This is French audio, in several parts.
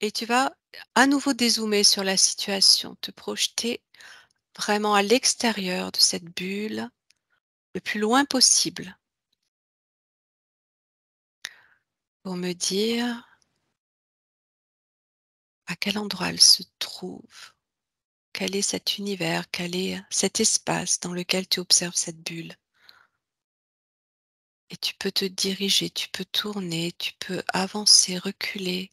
et tu vas à nouveau dézoomer sur la situation, te projeter vraiment à l'extérieur de cette bulle, le plus loin possible, pour me dire à quel endroit elle se trouve, quel est cet univers, quel est cet espace dans lequel tu observes cette bulle. Et tu peux te diriger, tu peux tourner, tu peux avancer, reculer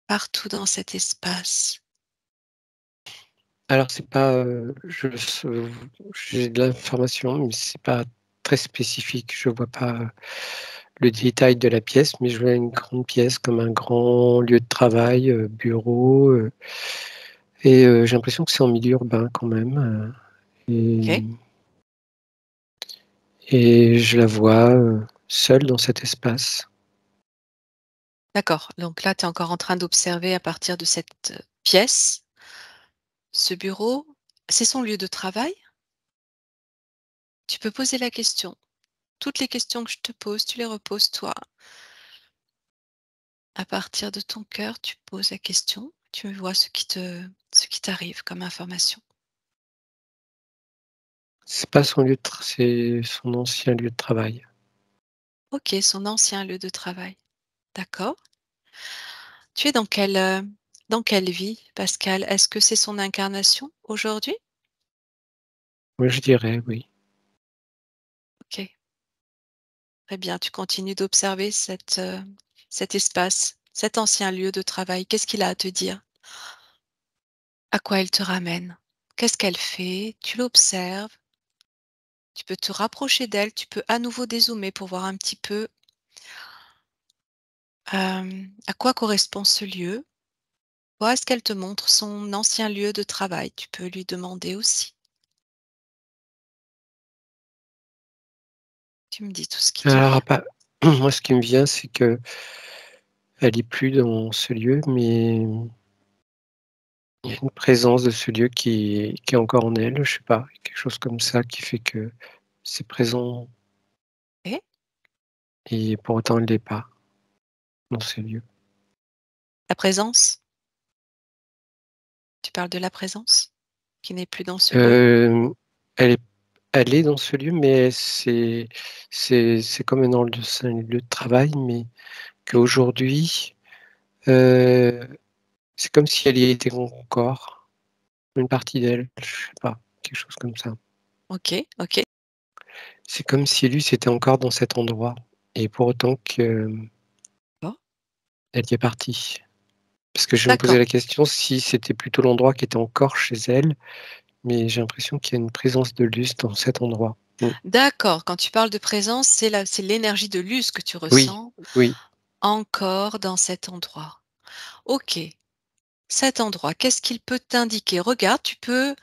partout dans cet espace. Alors c'est pas, j'ai de l'information, mais c'est pas très spécifique. Je vois pas, le détail de la pièce, mais je vois une grande pièce comme un grand lieu de travail, bureau, et j'ai l'impression que c'est en milieu urbain quand même, et Ok. et je la vois, seule dans cet espace. D'accord. Donc là, tu es encore en train d'observer à partir de cette pièce, ce bureau. C'est son lieu de travail? Tu peux poser la question. Toutes les questions que je te pose, tu les reposes toi. À partir de ton cœur, tu poses la question, tu vois ce qui t'arrive comme information. C'est pas son lieu de tra c'est son ancien lieu de travail. Ok, son ancien lieu de travail. D'accord. Tu es dans quelle vie, Pascal? Est-ce que c'est son incarnation aujourd'hui? Oui, je dirais oui. Ok, très bien. Tu continues d'observer cet espace, cet ancien lieu de travail. Qu'est-ce qu'il a à te dire? À quoi elle te ramène? Qu'est-ce qu'elle fait? Tu l'observes. Tu peux te rapprocher d'elle. Tu peux à nouveau dézoomer pour voir un petit peu à quoi correspond ce lieu. Toi, est-ce qu'elle te montre son ancien lieu de travail? Tu peux lui demander aussi. Tu me dis tout ce qui te Alors vient. pas moi ce qui me vient, c'est qu'elle est plus dans ce lieu, mais il y a une présence de ce lieu qui est encore en elle, je sais pas, quelque chose comme ça qui fait que c'est présent Et et pour autant elle l'est pas dans ce lieu. la présence? Tu parles de la présence qui n'est plus dans ce lieu? Hem, elle est elle est dans ce lieu, mais c'est comme dans le c'est un lieu de travail, mais Oui. qu'aujourd'hui, heu, c'est comme si elle y était encore, une partie d'elle, je sais pas, quelque chose comme ça. OK, OK. C'est comme si lui, c'était encore dans cet endroit et pour autant qu'elle Bon, y est partie. Parce que je me posais d'accord, la question si c'était plutôt l'endroit qui était encore chez elle, mais j'ai l'impression qu'il y a une présence de Luce dans cet endroit. Mmh. d'accord. Quand tu parles de présence, c'est l'énergie de Luz que tu Oui, ressens oui. encore dans cet endroit. OK, cet endroit, qu'est-ce qu'il peut t'indiquer? Regarde, tu peux,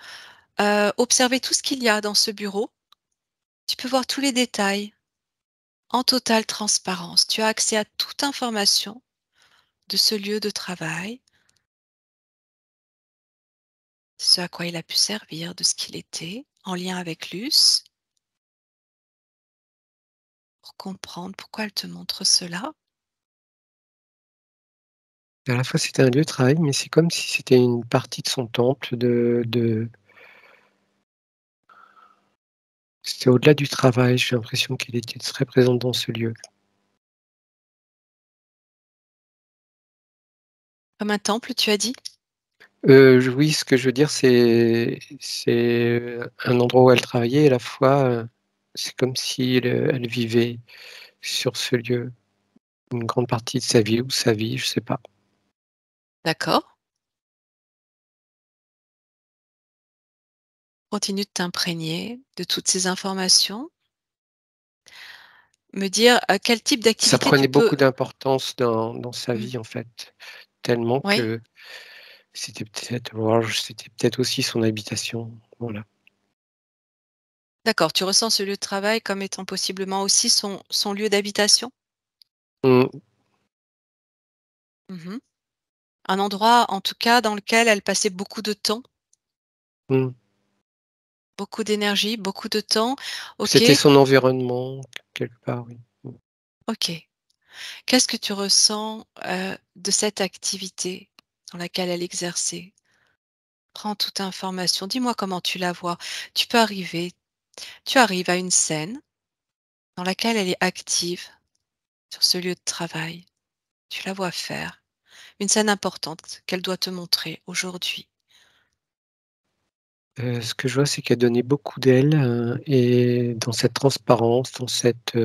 observer tout ce qu'il y a dans ce bureau. Tu peux voir tous les détails en totale transparence. Tu as accès à toute information de ce lieu de travail, ce à quoi il a pu servir, de ce qu'il était, en lien avec Luce, pour comprendre pourquoi elle te montre cela. À la fois, c'était un lieu de travail, mais c'est comme si c'était une partie de son temple de c'était au-delà du travail, j'ai l'impression qu'elle était très présente dans ce lieu. Comme un temple, tu as dit? Je oui, ce que je veux dire, c'est un endroit où elle travaillait et à la fois, c'est comme si elle vivait sur ce lieu une grande partie de sa vie ou sa vie, je sais pas. D'accord. Continue de t'imprégner de toutes ces informations. Me dire, quel type Ça d'activité tu prenait peux beaucoup d'importance dans sa mmh, vie, en fait, tellement oui, que c'était peut-être aussi son habitation, voilà. d'accord, tu ressens ce lieu de travail comme étant possiblement aussi son lieu d'habitation? Mmh, Mmh. Un endroit, en tout cas, dans lequel elle passait beaucoup de temps, mmh. beaucoup d'énergie, beaucoup de temps. OK, C'était son environnement quelque part, oui. Mmh. OK. Qu'est-ce que tu ressens, de cette activité dans laquelle elle exerçait? Prends toute information, dis-moi comment tu la vois. Tu peux arriver tu arrives à une scène dans laquelle elle est active sur ce lieu de travail. Tu la vois faire. Une scène importante qu'elle doit te montrer aujourd'hui. Ce que je vois, c'est qu'elle donnait beaucoup d'elle, et dans cette transparence, dans cette,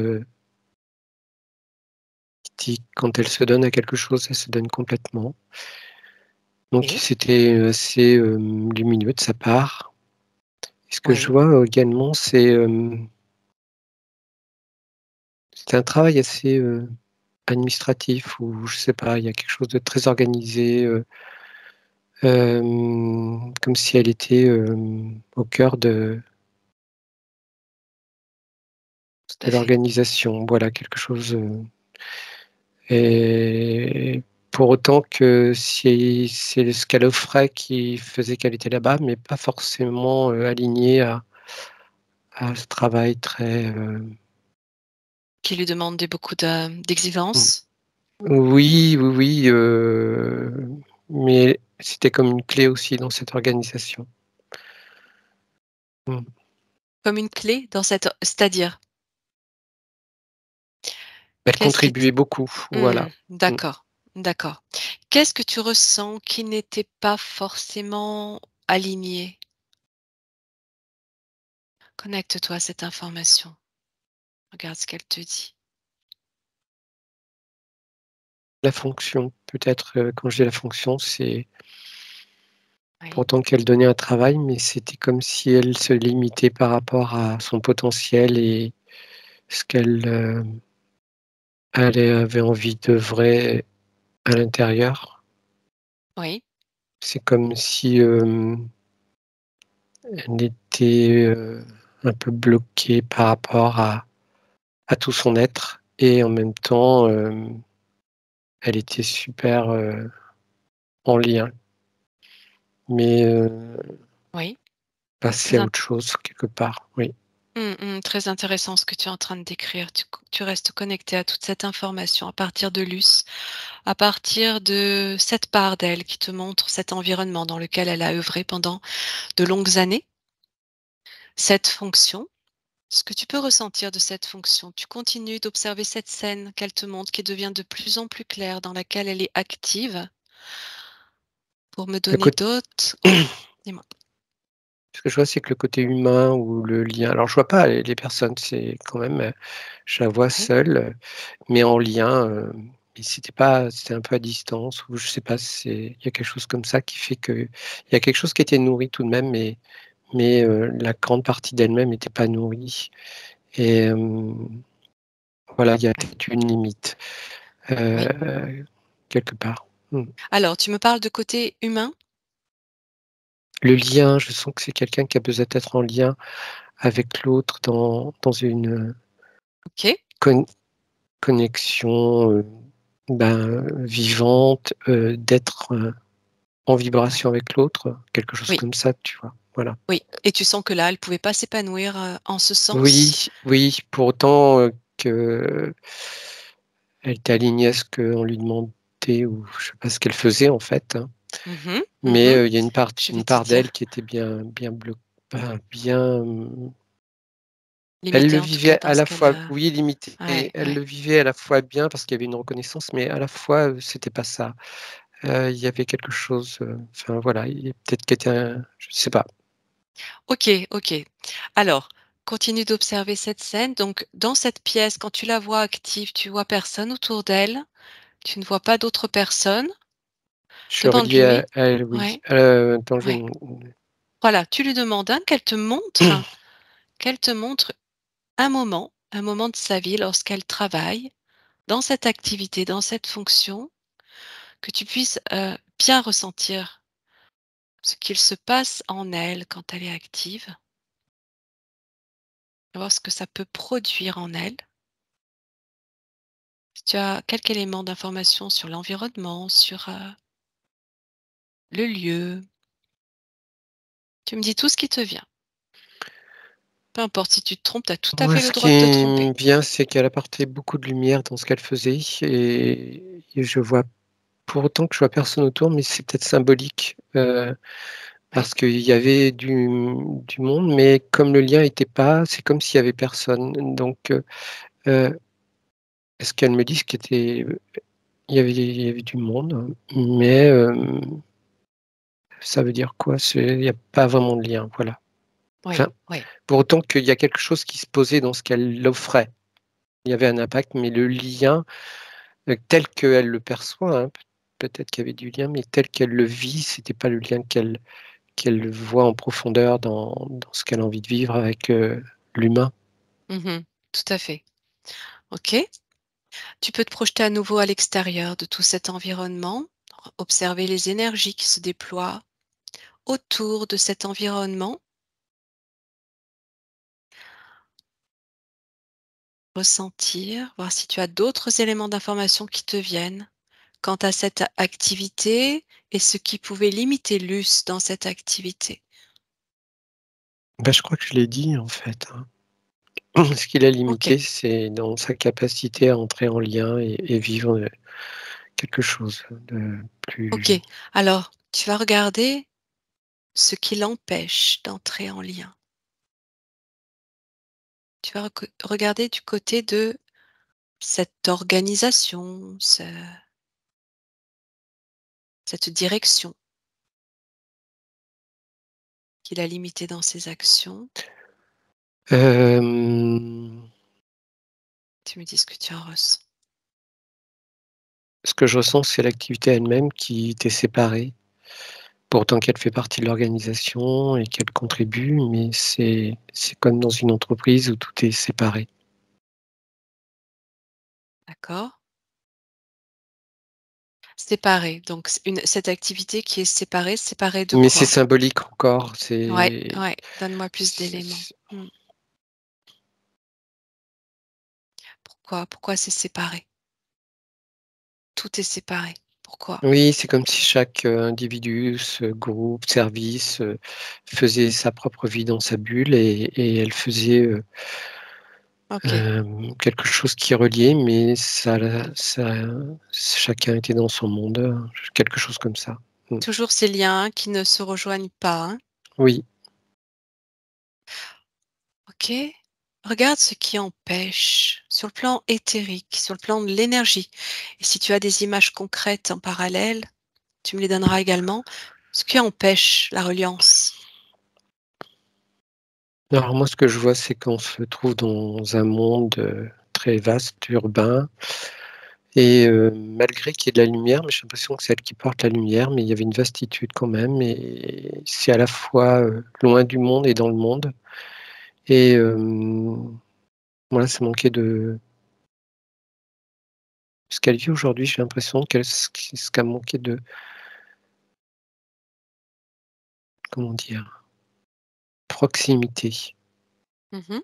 quand elle se donne à quelque chose, elle se donne complètement. Donc Oui, c'était, assez, lumineux de sa part. Et ce que je oui, vois également, c'est, c'était un travail assez, administratif ou je sais pas, il y a quelque chose de très organisé, comme si elle était, au cœur tout de à fait. l'organisation. Voilà, quelque chose, et pour autant que si c'est ce qu'elle offrait qui faisait qu'elle était là-bas, mais pas forcément, alignée à ce travail très, Qui lui demande beaucoup mmh, d'exigence? oui, oui, oui, mais c'était comme une clé aussi dans cette organisation. Mmh. Comme une clé dans cette c'est-à-dire? Elle Qu'est-ce qui t contribuait beaucoup, voilà. Mmh. d'accord, d'accord. Qu'est-ce que tu ressens qui n'était pas forcément aligné? Connecte-toi à cette information. Regarde ce qu'elle te dit. La fonction, peut-être, quand je dis la fonction, c'est Oui, pourtant qu'elle donnait un travail, mais c'était comme si elle se limitait par rapport à son potentiel et ce qu'elle, elle avait envie d'œuvrer à l'intérieur. oui, C'est comme si, elle était, un peu bloquée par rapport à tout son être et en même temps, elle était super, en lien, mais, oui. passée Très à int autre chose quelque part, oui. très intéressant ce que tu es en train de décrire. Tu restes connecté à toute cette information à partir de Luce, à partir de cette part d'elle qui te montre cet environnement dans lequel elle a œuvré pendant de longues années, cette fonction. Ce que tu peux ressentir de cette fonction, tu continues d'observer cette scène qu'elle te montre qui devient de plus en plus claire, dans laquelle elle est active, pour me Le donner côté d'autres oui, dis-moi. Ce que je vois, c'est que le côté humain ou le lien, alors je vois pas les personnes, c'est quand même, je la vois Oui, seule, mais en lien, mais c'était un peu à distance ou je sais pas, il y a quelque chose comme ça qui fait que il y a quelque chose qui était nourri tout de même, mais la grande partie d'elle-même n'était pas nourrie et voilà, il y a oui, peut-être une limite, oui. quelque part. Mmh. Alors, tu me parles de côté humain? Le lien, je sens que c'est quelqu'un qui a besoin d'être en lien avec l'autre dans une, OK, con connexion, vivante, d'être, en oui, vibration avec l'autre, quelque chose oui, comme ça, tu vois? Voilà. oui et tu sens que là, elle pouvait pas s'épanouir, en ce sens? Oui, oui, pour autant, qu'elle était alignée à ce qu'on lui demandait ou je sais pas ce qu'elle faisait en fait, hein, Mmh. mais Mmh. il y a Je vais une te part d'elle dire. qui était bien, elle le Limité en tout cas vivait dans à ce la qu'elle, fois oui limité, ouais, elle ouais. le vivait à la fois bien parce qu'il y avait une reconnaissance, mais à la fois, c'était pas ça. Il y avait quelque chose, enfin voilà, il peut-être qu'elle était un je sais pas. OK, OK. Alors, continue d'observer cette scène. Donc, dans cette pièce, quand tu la vois active, tu vois personne autour d'elle, tu ne vois pas d'autres personnes. Je suis relié Demande-lui à elle, oui. ouais, Attends, je vais ouais. dem Voilà, tu lui demandes, hein, qu'elle te montre un moment de sa vie lorsqu'elle travaille dans cette activité, dans cette fonction, que tu puisses, bien ressentir ce qu'il se passe en elle quand elle est active, voir ce que ça peut produire en elle. Si tu as quelques éléments d'information sur l'environnement, sur, le lieu, tu me dis tout ce qui te vient. Peu importe si tu te trompes, tu as tout à Moi, fait le ce droit qui de te me tromper. vient, c'est qu'elle apportait beaucoup de lumière dans ce qu'elle faisait et je vois pour autant que je vois personne autour, mais c'est peut-être symbolique, Oui. parce qu'il y avait du monde, mais comme le lien était pas, c'est comme s'il y avait personne. Donc, heu, est-ce qu'elle me dit ce qui était, il y avait du monde, mais, ça veut dire quoi? Il y a pas vraiment de lien, voilà. Oui, Enfin, oui. pour autant qu'il y a quelque chose qui se posait dans ce qu'elle offrait. Il y avait un impact, mais le lien, tel qu'elle le perçoit, hein, peut-être qu'il y avait du lien, mais tel qu'elle le vit, c'était pas le lien qu'elle voit en profondeur dans ce qu'elle a envie de vivre avec, l'humain. Mmh. Tout à fait. OK. Tu peux te projeter à nouveau à l'extérieur de tout cet environnement, observer les énergies qui se déploient autour de cet environnement, ressentir, voir si tu as d'autres éléments d'information qui te viennent quant à cette activité et ce qui pouvait limiter Luce dans cette activité. Bah, je crois que je l'ai dit, en fait, hein. Ce qui l'a limité, OK, c'est dans sa capacité à entrer en lien et vivre, quelque chose de OK. plus. Alors, tu vas regarder ce qui l'empêche d'entrer en lien. Tu vas regarder du côté de cette organisation, cette direction qui l'a limité dans ses actions. Hem, Tu me dis ce que tu en ressens. Ce que je ressens, c'est l'activité elle-même qui était séparée. Pourtant qu'elle fait partie de l'organisation et qu'elle contribue, mais c'est comme dans une entreprise où tout est séparé. D'accord? Séparé, donc cette activité qui est séparée de Mais c'est quoi? symbolique encore, Ouais, ouais, donne-moi plus d'éléments. c'est Mmh. Pourquoi c'est séparé? Tout est séparé. Pourquoi? oui, c'est comme si chaque, individu, ce groupe, service, faisait sa propre vie dans sa bulle et elle faisait, OK. quelque chose qui reliait, mais chacun était dans son monde, quelque chose comme ça. Mmh. Toujours ces liens qui ne se rejoignent pas, hein? Oui. OK. Regarde ce qui empêche, sur le plan éthérique, sur le plan de l'énergie. Et si tu as des images concrètes en parallèle, tu me les donneras également. Ce qui empêche la reliance. Alors moi, ce que je vois, c'est qu'on se trouve dans un monde, très vaste, urbain et malgré qu'il y ait de la lumière, mais j'ai l'impression que c'est elle qui porte la lumière, mais il y avait une vastitude quand même et c'est à la fois, loin du monde et dans le monde et voilà, ça manquait de ce qu'elle vit aujourd'hui, j'ai l'impression ce qu'a manqué de comment dire? Proximité. Mmh.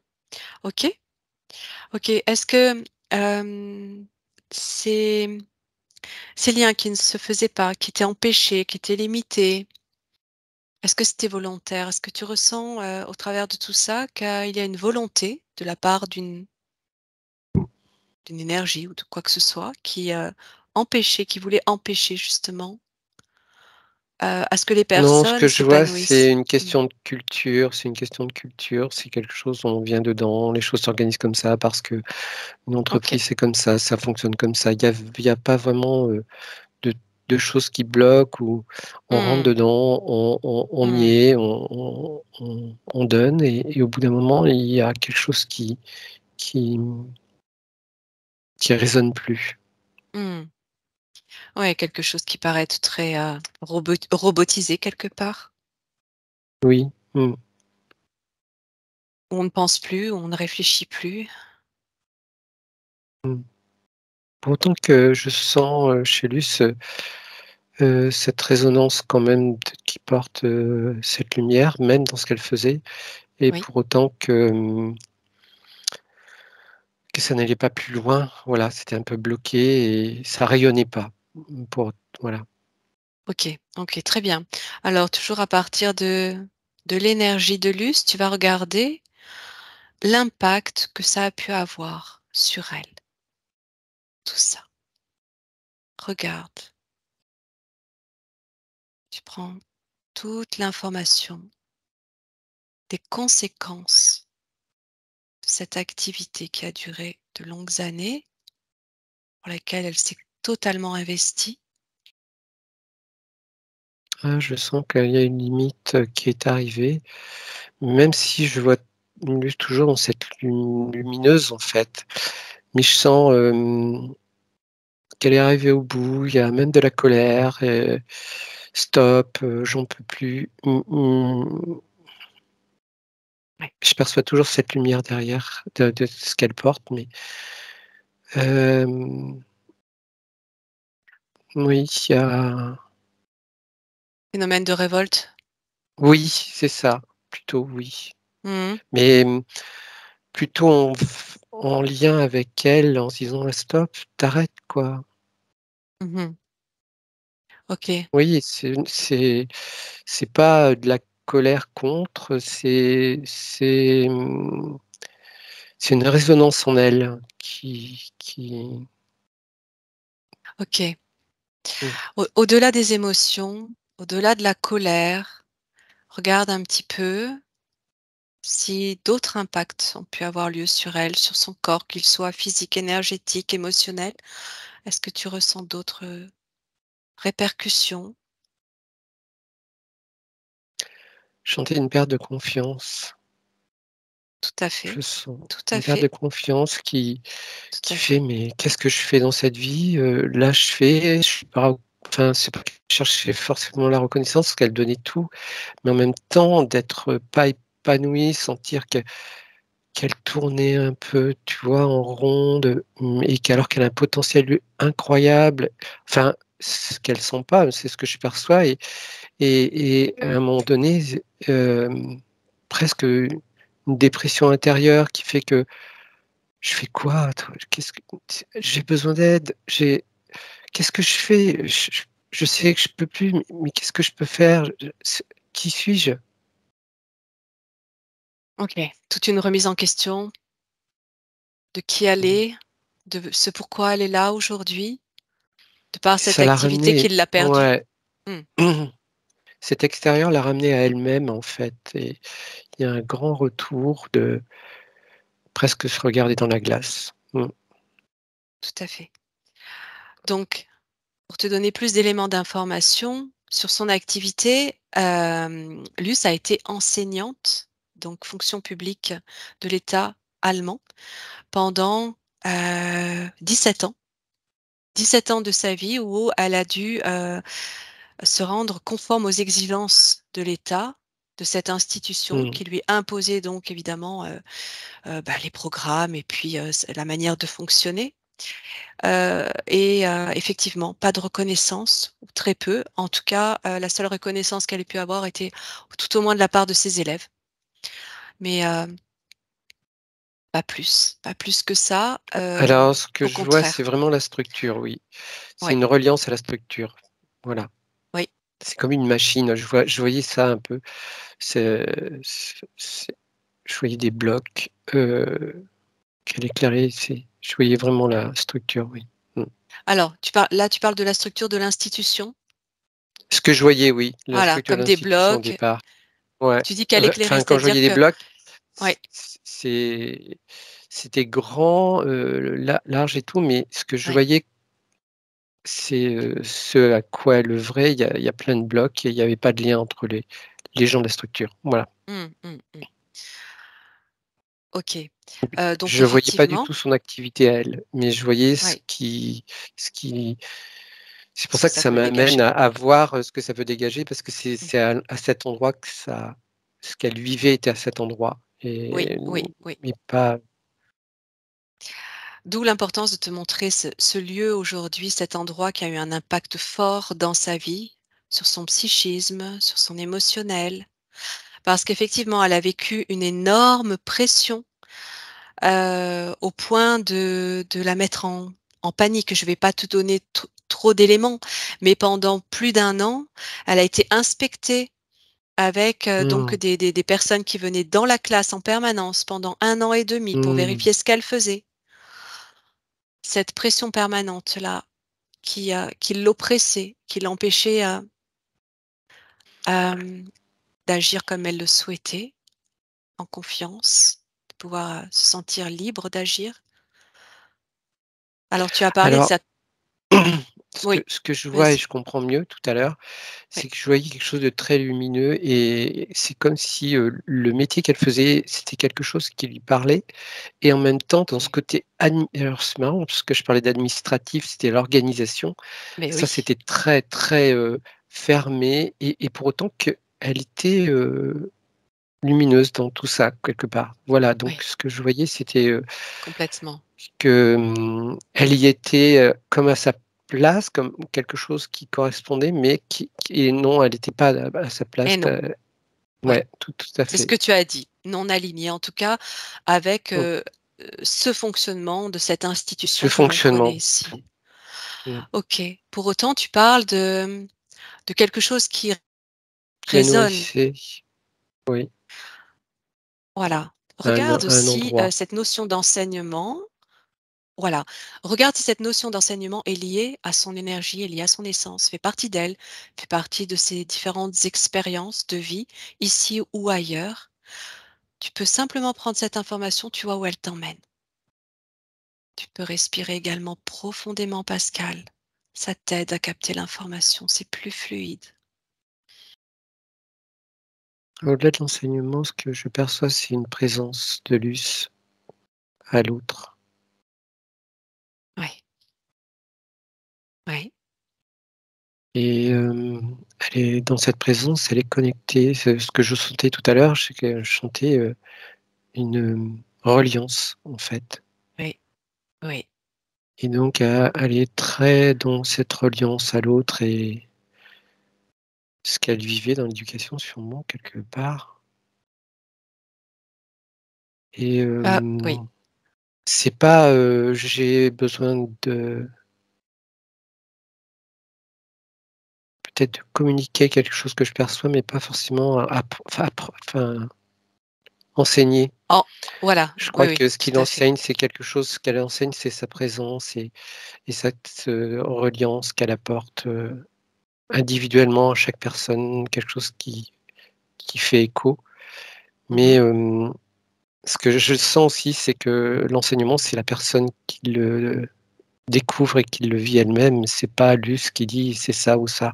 OK, OK. Est-ce que, hem, ces ces liens qui ne se faisaient pas, qui étaient empêchés, qui étaient limités, est-ce que c'était volontaire? Est-ce que tu ressens, au travers de tout ça, qu'il y a une volonté de la part d'une énergie ou de quoi que ce soit qui, qui voulait empêcher justement, à ce que les Non, ce personnes que je vois, c'est s'épanouissent? une Mmh. question de culture, c'est une question de culture, c'est quelque chose, on vient dedans, les choses s'organisent comme ça parce qu'une OK. entreprise, c'est comme ça fonctionne comme ça. Il y a pas vraiment, de choses qui bloquent ou on rentre Mmh. dedans, on y Mmh. est, on donne et au bout d'un moment, il y a quelque chose qui qui résonne plus. Mmh. Ouais, quelque chose qui paraît être très, robotisé quelque part, Oui, mmh, où on ne pense plus, où on ne réfléchit plus. mmh. Pour autant que je sens, chez Luce, cette résonance quand même qui porte, cette lumière, même dans ce qu'elle faisait et Oui, pour autant que ça n'allait pas plus loin. Voilà, c'était un peu bloqué et ça rayonnait pas. Pour voilà. OK, OK, très bien. Alors toujours à partir de l'énergie de Luce, tu vas regarder, l'impact que ça a pu avoir sur elle, tout ça. Regarde, tu prends toute l'information des conséquences de cette activité qui a duré de longues années, pour laquelle elle s'est totalement investie. Ah, je sens qu'il y a une limite, qui est arrivée, même si je vois toujours dans cette lumineuse, en fait. Mais je sens, qu'elle est arrivée au bout, il y a même de la colère, stop, j'en peux plus. Ouais. Je perçois toujours cette lumière derrière de ce qu'elle porte, mais hem, oui, il y a Phénomène de révolte? oui, c'est ça, plutôt oui. Mmh. Mais, plutôt en lien avec elle, en se disant: «Ah stop, t'arrêtes quoi». Mmh. OK, Oui, c'est pas, de la colère contre, c'est une résonance en elle qui OK. mmh, Au-delà des émotions, au-delà de la colère, regarde un petit peu si d'autres impacts ont pu avoir lieu sur elle, sur son corps, qu'ils soient physiques, énergétiques, émotionnels. Est-ce que tu ressens d'autres répercussions? je sentais une perte de confiance. Tout à Je fait, sens tout à une perte de fait, confiance tout qui à fait: fait. «Mais qu'est-ce que je fais dans cette vie?» Là, je suis pas enfin, c'est pas que je cherchais forcément la reconnaissance parce qu'elle donnait tout, mais en même temps d'être pas épanouie, sentir qu'elle tournait un peu, tu vois, en ronde, et qu'alors qu'elle a un potentiel incroyable, enfin, ce qu'elle sent pas, c'est ce que je perçois, et à un moment donné, presque une dépression intérieure qui fait que je fais quoi? Qu'est-ce que j'ai besoin d'aide, qu'est-ce que je fais? Je sais que je peux plus, mais qu'est-ce que je peux faire? Qui suis-je? OK. Toute une remise en question de qui elle Mmh. est, de ce pourquoi elle est là aujourd'hui, de par cette Ça l'a activité qui ramenée, l'a perdue. ouais. Mmh. Cet extérieur l'a ramenée à elle-même, en fait, et il y a un grand retour de presque se regarder dans la glace. Tout à fait. Donc, pour te donner plus d'éléments d'information sur son activité, Luce a été enseignante, donc fonction publique de l'État allemand pendant, 17 ans. 17 ans de sa vie où elle a dû, se rendre conforme aux exigences de l'État, de cette institution Mmh. qui lui imposait donc évidemment, les programmes et puis, la manière de fonctionner. Effectivement, pas de reconnaissance, ou très peu. En tout cas, la seule reconnaissance qu'elle ait pu avoir était tout au moins de la part de ses élèves. Mais, pas plus que ça, Alors ce que au je vois, c'est contraire. vraiment la structure, oui. C'est Oui, une reliance à la structure. Voilà. oui, C'est comme une machine, je voyais ça un peu. C'est c'est je voyais des blocs, qu'elle éclairait, je voyais vraiment la structure, oui. Mmh. alors tu parles de la structure de l'institution? Ce que je voyais, oui, la Voilà, structure de comme des l'institution au blocs. départ. Ouais, Tu dis qu'elle éclairait, enfin, quand je voyais c'est-à-dire des que blocs, ouais, c'était grand, large et tout, mais ce que je ouais. voyais, c'est, ce à quoi elle œuvrait. Il y a plein de blocs et il y avait pas de lien entre les gens de la structure. Voilà. Mmh, mmh, mmh. OK. Donc Je voyais pas du effectivement, tout son activité à elle, mais je voyais ouais, ce qui c'est pour ce que ça que ça ça peut m'amène dégager. à voir, ce que ça peut dégager parce que Mmh. c'est à cet endroit que ça ce qu'elle vivait était à cet endroit, Oui, oui, oui. et pas D'où l'importance de te montrer ce lieu aujourd'hui, cet endroit qui a eu un impact fort dans sa vie, sur son psychisme, sur son émotionnel. Parce qu'effectivement, elle a vécu une énorme pression, au point de la mettre en panique. Je ne vais pas te donner trop d'éléments, mais pendant plus d'1 an, elle a été inspectée, avec, donc Mmh. des personnes qui venaient dans la classe en permanence pendant 1 an et demi pour Mmh. vérifier ce qu'elle faisait. Cette pression permanente-là qui l'oppressait, qui l'empêchait, hem, d'agir comme elle le souhaitait, en confiance, de pouvoir, se sentir libre d'agir. Alors tu as parlé de Alors, sa ce que oui, ce que je vois et vas-y, je comprends mieux tout à l'heure, oui, c'est que je voyais quelque chose de très lumineux et c'est comme si, le métier qu'elle faisait, c'était quelque chose qui lui parlait et en même temps dans ce OK. côté admi alors c'est marrant parce que je parlais d'administratif, c'était l'organisation. Mais Ça, oui, c'était très, très, fermé et pour autant qu'elle était, lumineuse dans tout ça, quelque part. Voilà, donc oui, ce que je voyais, c'était, complètement. que, elle y était, comme à sa place, comme quelque chose qui correspondait, mais qui et non, elle était pas à sa place, Et non, ouais, ouais, tout à c'est ce fait. que tu as dit, non aligné en tout cas avec, Mmh. ce fonctionnement de cette Ce institution que l'on connaît fonctionnement. ici. Mmh. OK. Pour autant, tu parles de quelque chose qui Qui la résonne. nourrissait, oui, Voilà. à Regarde un aussi, endroit. cette notion d'enseignement. Voilà. Regarde si cette notion d'enseignement est liée à son énergie, est liée à son essence, fait partie d'elle, fait partie de ses différentes expériences de vie, ici ou ailleurs. Tu peux simplement prendre cette information, tu vois où elle t'emmène. Tu peux respirer également profondément, Pascal. Ça t'aide à capter l'information, c'est plus fluide. Au-delà de l'enseignement, ce que je perçois, c'est une présence de Luce à l'autre. Oui, oui. Et elle est dans cette présence, elle est connectée. C'est ce que je sentais tout à l'heure, c'est que je sentais, une, reliance, en fait. Oui, oui. Et donc elle est très dans cette reliance à l'autre et ce qu'elle vivait dans l'éducation sûrement quelque part. Et Oui. c'est pas, j'ai besoin de peut-être de communiquer quelque chose que je perçois, mais pas forcément enfin enseigner. Oh, voilà, Je oui, crois oui, que ce tout qu'il à fait. enseigne, c'est quelque chose ce qu'elle enseigne, c'est sa présence et cette, reliance qu'elle apporte, individuellement à chaque personne, quelque chose qui fait écho. Mais, Mmh. ce que je sens aussi, c'est que l'enseignement, c'est la personne qui le découvre et qui le vit elle-même. C'est pas Luce qui dit: «C'est ça ou ça».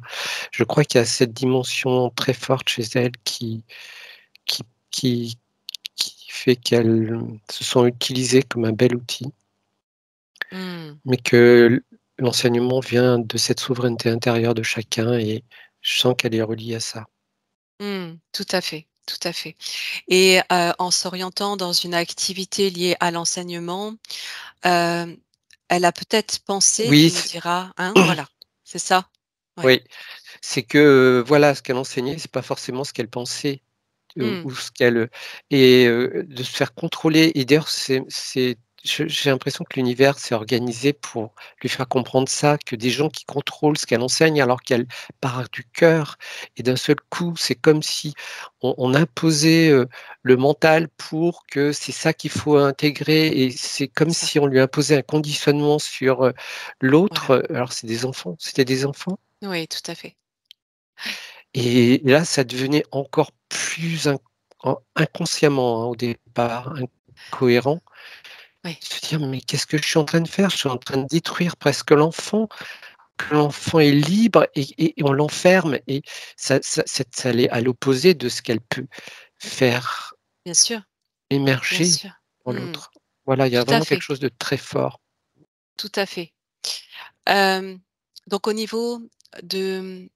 Je crois qu'il y a cette dimension très forte chez elle qui qui qui fait qu'elle se sent utilisée comme un bel outil. Mmh. Mais que l'enseignement vient de cette souveraineté intérieure de chacun et je sens qu'elle est reliée à ça. Mmh. Tout à fait, tout à fait. Et en s'orientant dans une activité liée à l'enseignement, hem, elle a peut-être pensé, Oui, tu me diras, hein, voilà, c'est ça? Ouais. oui, c'est que, voilà, ce qu'elle enseignait, c'est pas forcément ce qu'elle pensait, Mmh. ou ce qu'elle, de se faire contrôler et d'ailleurs c'est j'ai l'impression que l'univers s'est organisé pour lui faire comprendre ça, que des gens qui contrôlent ce qu'elle enseigne alors qu'elle part du cœur et d'un seul coup, c'est comme si on imposait, le mental pour que c'est ça qu'il faut intégrer et c'est comme Ça, si on lui imposait un conditionnement sur, voilà. l'autre, alors c'est des enfants, c'était des enfants Oui, tout à fait. et là, ça devenait encore plus inconsciemment, hein, au départ, incohérent. Oui, Se dire: «Mais qu'est-ce que je suis en train de faire? Je suis en train de détruire presque l'enfant, que l'enfant est libre et on l'enferme» et ça allait à l'opposé de ce qu'elle peut faire bien sûr, bien émerger sûr. dans Mmh. l'autre. Voilà, il y a Tout à vraiment quelque fait, chose de très fort. tout à fait. Hem, donc au niveau de,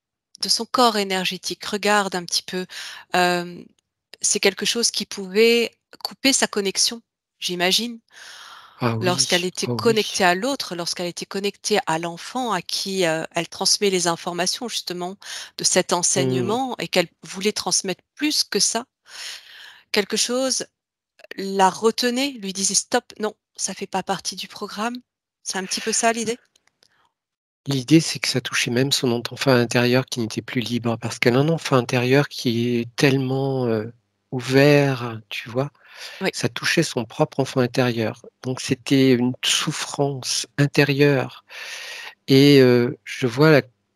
de son corps énergétique, regarde un petit peu, hem, c'est quelque chose qui pouvait couper sa connexion, j'imagine? Ah Lorsqu'elle oui, était oh oui. connectée à l'autre, lorsqu'elle était connectée à l'enfant à qui, elle transmet les informations justement de cet Mmh. enseignement et qu'elle voulait transmettre plus que ça, quelque chose la retenait, lui disait: «Stop, non, ça fait pas partie du programme». C'est un petit peu ça l'idée? L'idée, c'est que ça touchait même son enfant intérieur qui n'était plus libre, parce qu'elle a un enfant intérieur qui est tellement, ouvert, tu vois? Oui, Ça touchait son propre enfant intérieur. Donc c'était une souffrance intérieure et je vois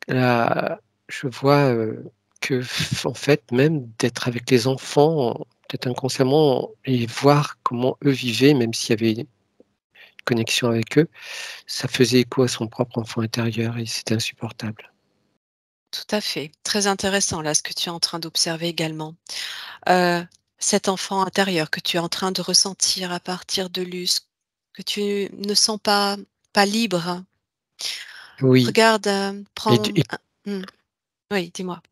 la je vois, que f en fait, même d'être avec les enfants, peut-être inconsciemment et voir comment eux vivaient, même s'il y avait une connexion avec eux, ça faisait écho à son propre enfant intérieur et c'était insupportable. tout à fait. Très intéressant là, ce que tu es en train d'observer également. Heu, Cet enfant intérieur que tu es en train de ressentir à partir de l'us, que tu ne sens pas libre. Oui Regarde, et d prends un oui, dis-moi.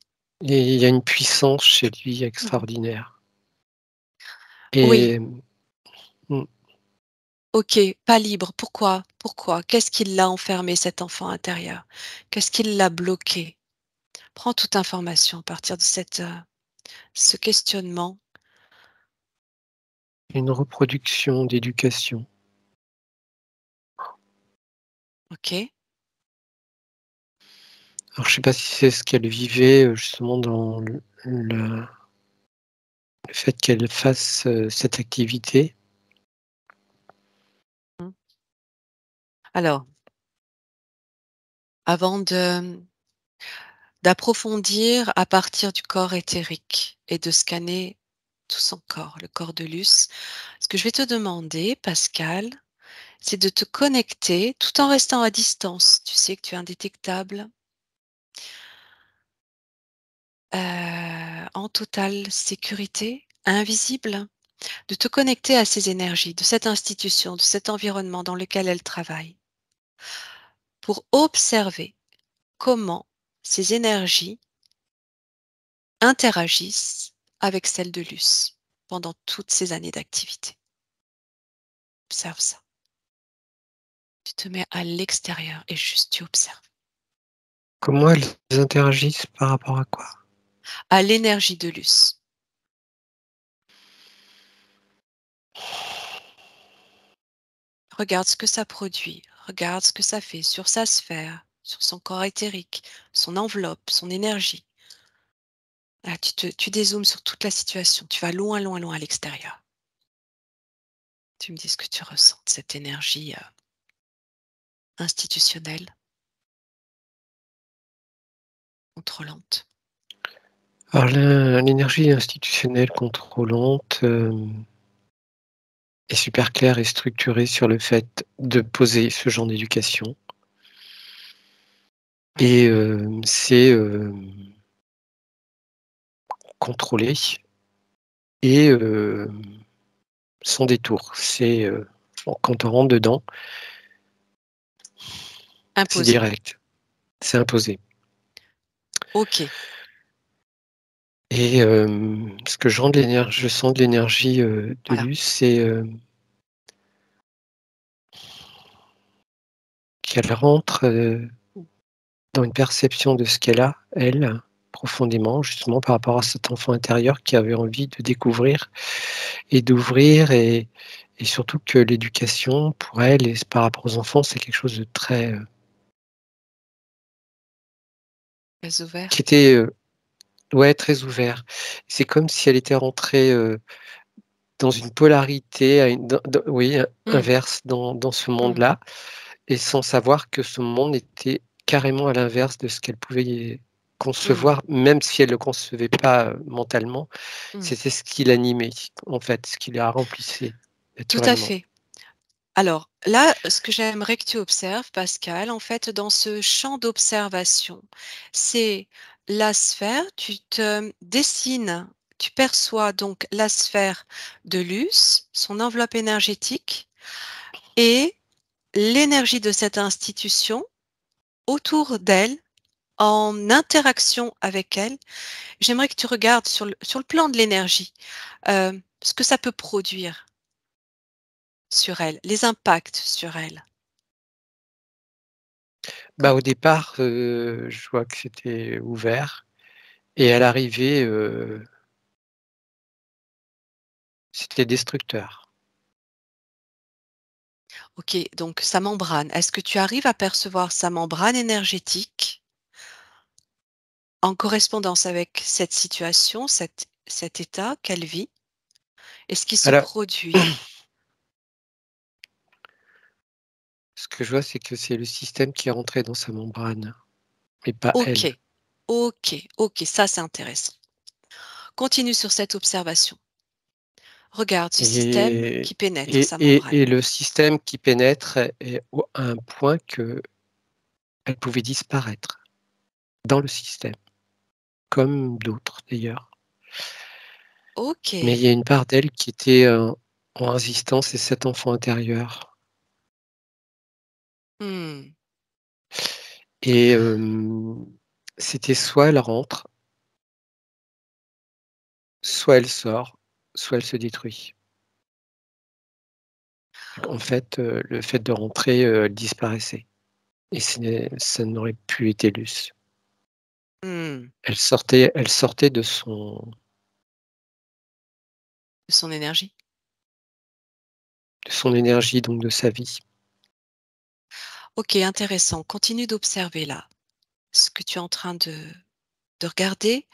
et il y a une puissance chez lui Mmh. extraordinaire Oui, et mmh, OK, pas libre. Pourquoi? Pourquoi? Qu'est-ce qui l'a enfermé cet enfant intérieur? Qu'est-ce qui l'a bloqué? Prends toute information à partir de ce questionnement. une reproduction d'éducation. OK. Alors je sais pas si c'est ce qu'elle vivait, justement dans le fait qu'elle fasse, cette activité. Mmh. Alors, avant d'approfondir à partir du corps éthérique et de scanner tout son corps, le corps de Luce, ce que je vais te demander, Pascal, c'est de te connecter tout en restant à distance. Tu sais que tu es indétectable, en totale sécurité, invisible, de te connecter à ces énergies, de cette institution, de cet environnement dans lequel elle travaille, pour observer comment ces énergies interagissent avec celles de Luce pendant toutes ces années d'activité. Observe ça. Tu te mets à l'extérieur et juste tu observes. Comment elles interagissent par rapport à quoi? À l'énergie de Luce. Regarde ce que ça produit, regarde ce que ça fait sur sa sphère, sur son corps éthérique, son enveloppe, son énergie. Là, tu dézoomes sur toute la situation, tu vas loin, loin, loin à l'extérieur. Tu me dis ce que tu ressens de cette énergie institutionnelle, contrôlante. Alors l'énergie institutionnelle contrôlante, est super claire et structurée sur le fait de poser ce genre d'éducation Oui, et c'est, contrôlé et sans détour. C'est, quand on rentre dedans, c'est imposé. direct, c'est imposé Ok, et ce que je sens de l'énergie, de voilà. Luce, c'est, qu'elle rentre, dans une perception de ce qu'elle a, elle, profondément, justement par rapport à cet enfant intérieur qui avait envie de découvrir et d'ouvrir et surtout que l'éducation pour elle et par rapport aux enfants, c'est quelque chose de très, Les qui ouvert. était, ouais, très ouvert. C'est comme si elle était rentrée, dans une polarité à une dans oui, Hmm, inverse dans ce hmm, monde-là et sans savoir que ce monde était carrément à l'inverse de ce qu'elle pouvait hmm, concevoir, même si elle ne le concevait pas, mentalement. hmm. C'était ce qui l'animait, en fait, ce qui la remplissait Tout à naturellement. fait. Alors là, ce que j'aimerais que tu observes, Pascal, en fait, dans ce champ d'observation, c'est la sphère, tu te dessines, tu perçois donc la sphère de Luce, son enveloppe énergétique et l'énergie de cette institution autour d'elle, en interaction avec elle. J'aimerais que tu regardes sur le plan de l'énergie, ce que ça peut produire sur elle, les impacts sur elle. Bah, au départ, je vois que c'était ouvert et à l'arrivée, c'était destructeur. OK, donc sa membrane, est-ce que tu arrives à percevoir sa membrane énergétique en correspondance avec cette situation, cet état qu'elle vit et ce qui se Alors, produit? ce que je vois, c'est que c'est le système qui est rentré dans sa membrane, mais pas OK, elle. OK, OK, ça c'est intéressant. Continue sur cette observation. Regarde ce système Et qui pénètre sa membrane. et le système qui pénètre est au à un point qu'elle pouvait disparaître dans le système, comme d'autres d'ailleurs. Mais il OK. y a une part d'elle qui était, en résistance, c'est cet enfant intérieur Mmh. et c'était soit elle rentre, soit elle sort, soit elle se détruit. En fait, le fait de rentrer, elle disparaissait et ça n'aurait plus été Luce. Mmh. Elle sortait De son énergie. de son énergie, donc de sa vie. OK, intéressant. Continue d'observer là, ce que tu es en train de regarder.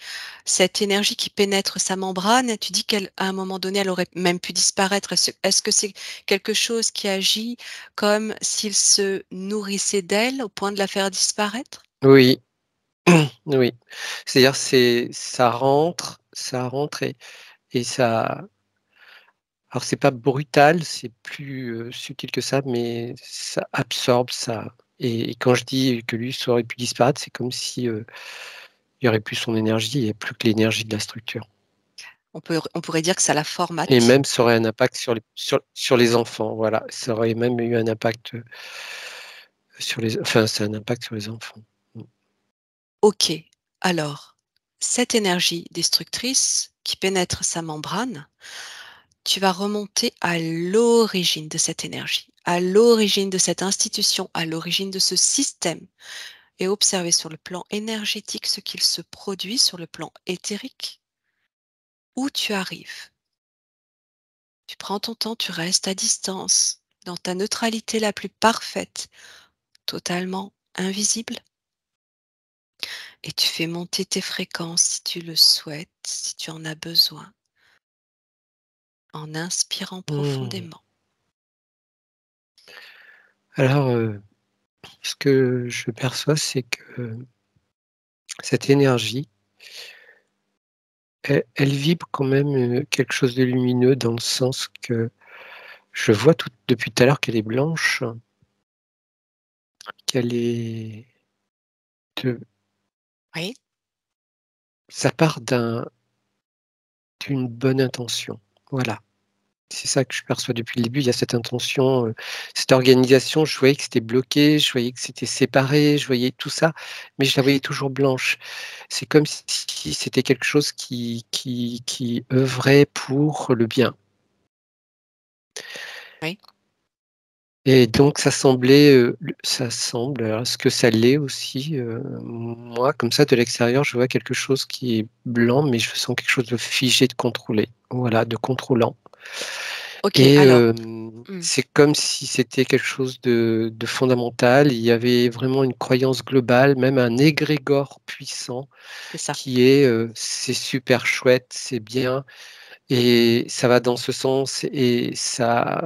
Cette énergie qui pénètre sa membrane, tu dis qu'à un moment donné, elle aurait même pu disparaître. Est-ce que c'est quelque chose qui agit comme s'il se nourrissait d'elle au point de la faire disparaître? Oui, oui. C'est-à-dire ça rentre et ça alors c'est pas brutal, c'est plus, subtil que ça, mais ça absorbe, ça et quand je dis que lui ça aurait pu disparaître, c'est comme si, il y aurait plus son énergie, il y a plus que l'énergie de la structure On pourrait dire que ça la et formate. même ça aurait un impact sur les enfants, voilà. Ça aurait même eu un impact, sur les enfin, c'est un impact sur les enfants. Mmh. OK. Alors, cette énergie destructrice qui pénètre sa membrane, tu vas remonter à l'origine de cette énergie, à l'origine de cette institution, à l'origine de ce système et observer sur le plan énergétique ce qu'il se produit sur le plan éthérique, où tu arrives. Tu prends ton temps, tu restes à distance, dans ta neutralité la plus parfaite, totalement invisible, et tu fais monter tes fréquences si tu le souhaites, si tu en as besoin, en inspirant Mmh. profondément. Alors, ce que je perçois, c'est que cette énergie, elle vibre quand même, quelque chose de lumineux dans le sens que je vois depuis tout à l'heure qu'elle est blanche, qu'elle est de Oui, ça part d'une bonne intention. Voilà, c'est ça que je perçois depuis le début. Il y a cette intention, cette organisation, je voyais que c'était bloqué, je voyais que c'était séparé, je voyais tout ça, mais je la voyais toujours blanche. C'est comme si c'était quelque chose qui œuvrait pour le bien. oui, Et donc ça semble, alors est-ce que ça l'est aussi? Moi comme ça de l'extérieur, je vois quelque chose qui est blanc, mais je sens quelque chose de figé, de contrôlé, voilà, de contrôlant OK, et alors, mmh, c'est comme si c'était quelque chose de fondamental. Il y avait vraiment une croyance globale, même un égrégore puissant c'est ça. qui est, «C'est super chouette, c'est bien». Et ça va dans ce sens et ça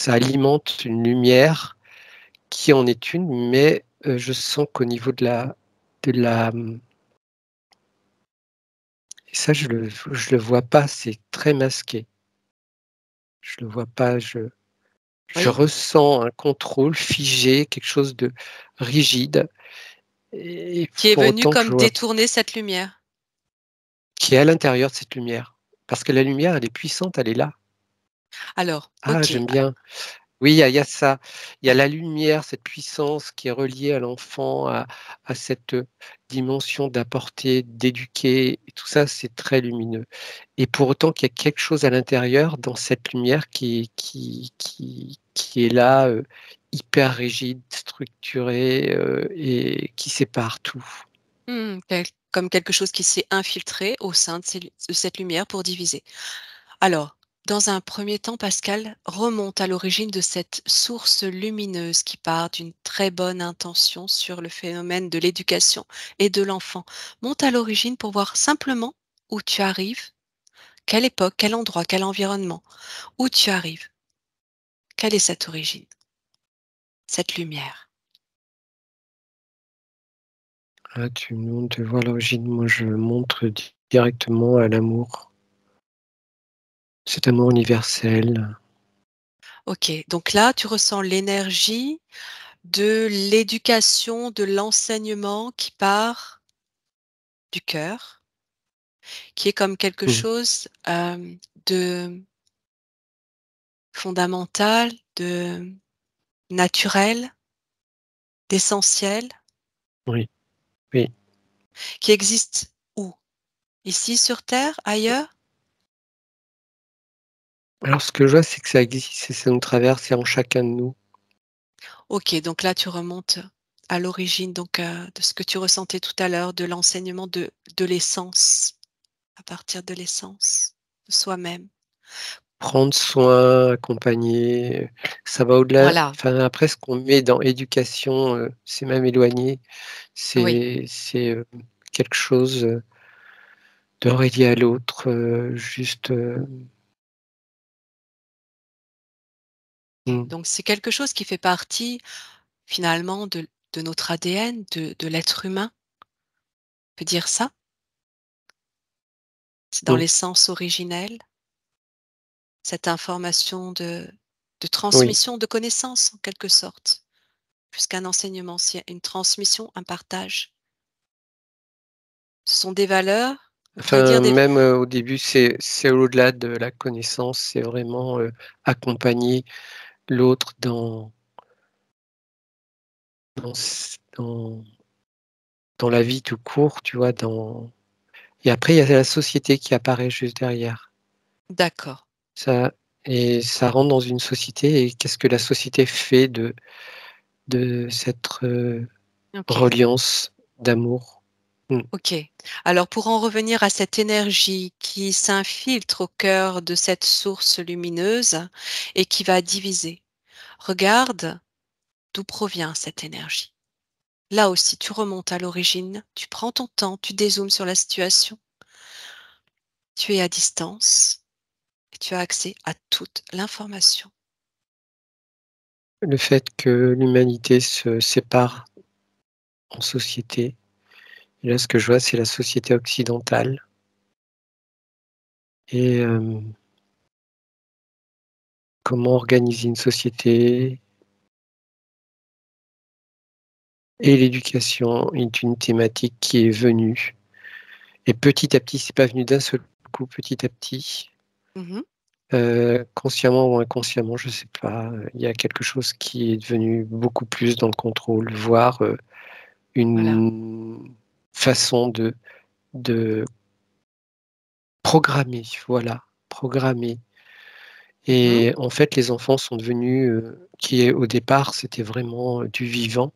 alimente une lumière qui en est une, mais je sens qu'au niveau de la, et ça je le vois pas, c'est très masqué. Je le vois pas, je Oui, ressens un contrôle figé, quelque chose de rigide et qui est pour venu autant que je comme vois détourner cette lumière. qui est à l'intérieur de cette lumière. Parce que la lumière, elle est puissante, elle est là. Alors, Ah, OK, j'aime bien. Oui, il y a ça. Il y a la lumière, cette puissance qui est reliée à l'enfant, à cette, dimension d'apporter, d'éduquer et tout ça, c'est très lumineux et pour autant qu'il y a quelque chose à l'intérieur dans cette lumière qui est là, hyper rigide, structurée, et qui sépare tout. comme quelque chose qui s'est infiltré au sein de cette lumière pour diviser. Alors, dans un premier temps, Pascal, remonte à l'origine de cette source lumineuse qui part d'une très bonne intention sur le phénomène de l'éducation et de l'enfant. Monte à l'origine pour voir simplement où tu arrives, quelle époque, quel endroit, quel environnement, où tu arrives. Quelle est cette origine, cette lumière? Ah, tu me demandes de voir l'origine, moi je montre directement à l'amour. Cet amour universel. Ok, donc là, tu ressens l'énergie de l'éducation, de l'enseignement qui part du cœur, qui est comme quelque Mmh. chose de fondamental, de naturel, d'essentiel, Oui, oui. qui existe où? Ici sur Terre? Ailleurs? Alors ce que je vois, c'est que ça existe et ça nous traverse et en chacun de nous. Ok, donc là tu remontes à l'origine donc de ce que tu ressentais tout à l'heure, de l'enseignement de l'essence, à partir de l'essence, de soi-même. Prendre soin, accompagner, ça va au-delà, Voilà, enfin après ce qu'on met dans éducation, c'est même éloigné. oui. C'est quelque chose, de relié à l'autre, juste, Ok. mmh, Donc c'est quelque chose qui fait partie finalement de notre ADN, de l'être humain, on peut dire ça? C'est dans mmh, l'essence originelle, cette information de oui. transmission de connaissances en quelque sorte, plus qu'un enseignement, c'est une transmission, un partage. Ce sont des valeurs, on pourrait dire Enfin des même, au début, c'est au-delà de la connaissance, c'est vraiment, accompagner l'autre dans la vie tout court, tu vois? Et après il y a la société qui apparaît juste derrière. d'accord, Ça et ça rentre dans une société et qu'est-ce que la société fait de cette, OK, reliance d'amour? Mmh, OK. Alors pour en revenir à cette énergie qui s'infiltre au cœur de cette source lumineuse et qui va diviser, regarde d'où provient cette énergie. Là aussi, tu remontes à l'origine, tu prends ton temps, tu dézoomes sur la situation, tu es à distance et tu as accès à toute l'information. le fait que l'humanité se sépare en sociétés, et là ce que je vois, c'est la société occidentale et comment organiser une société et l'éducation est une thématique qui est venue et petit à petit, c'est pas venu d'un seul coup, petit à petit, Mmh. consciemment ou inconsciemment, je sais pas, il y a quelque chose qui est devenu beaucoup plus dans le contrôle, voire, Voilà. une façon de programmer, voilà, programmer Mmh. et en fait, les enfants sont devenus, qui au départ, c'était vraiment, du vivant,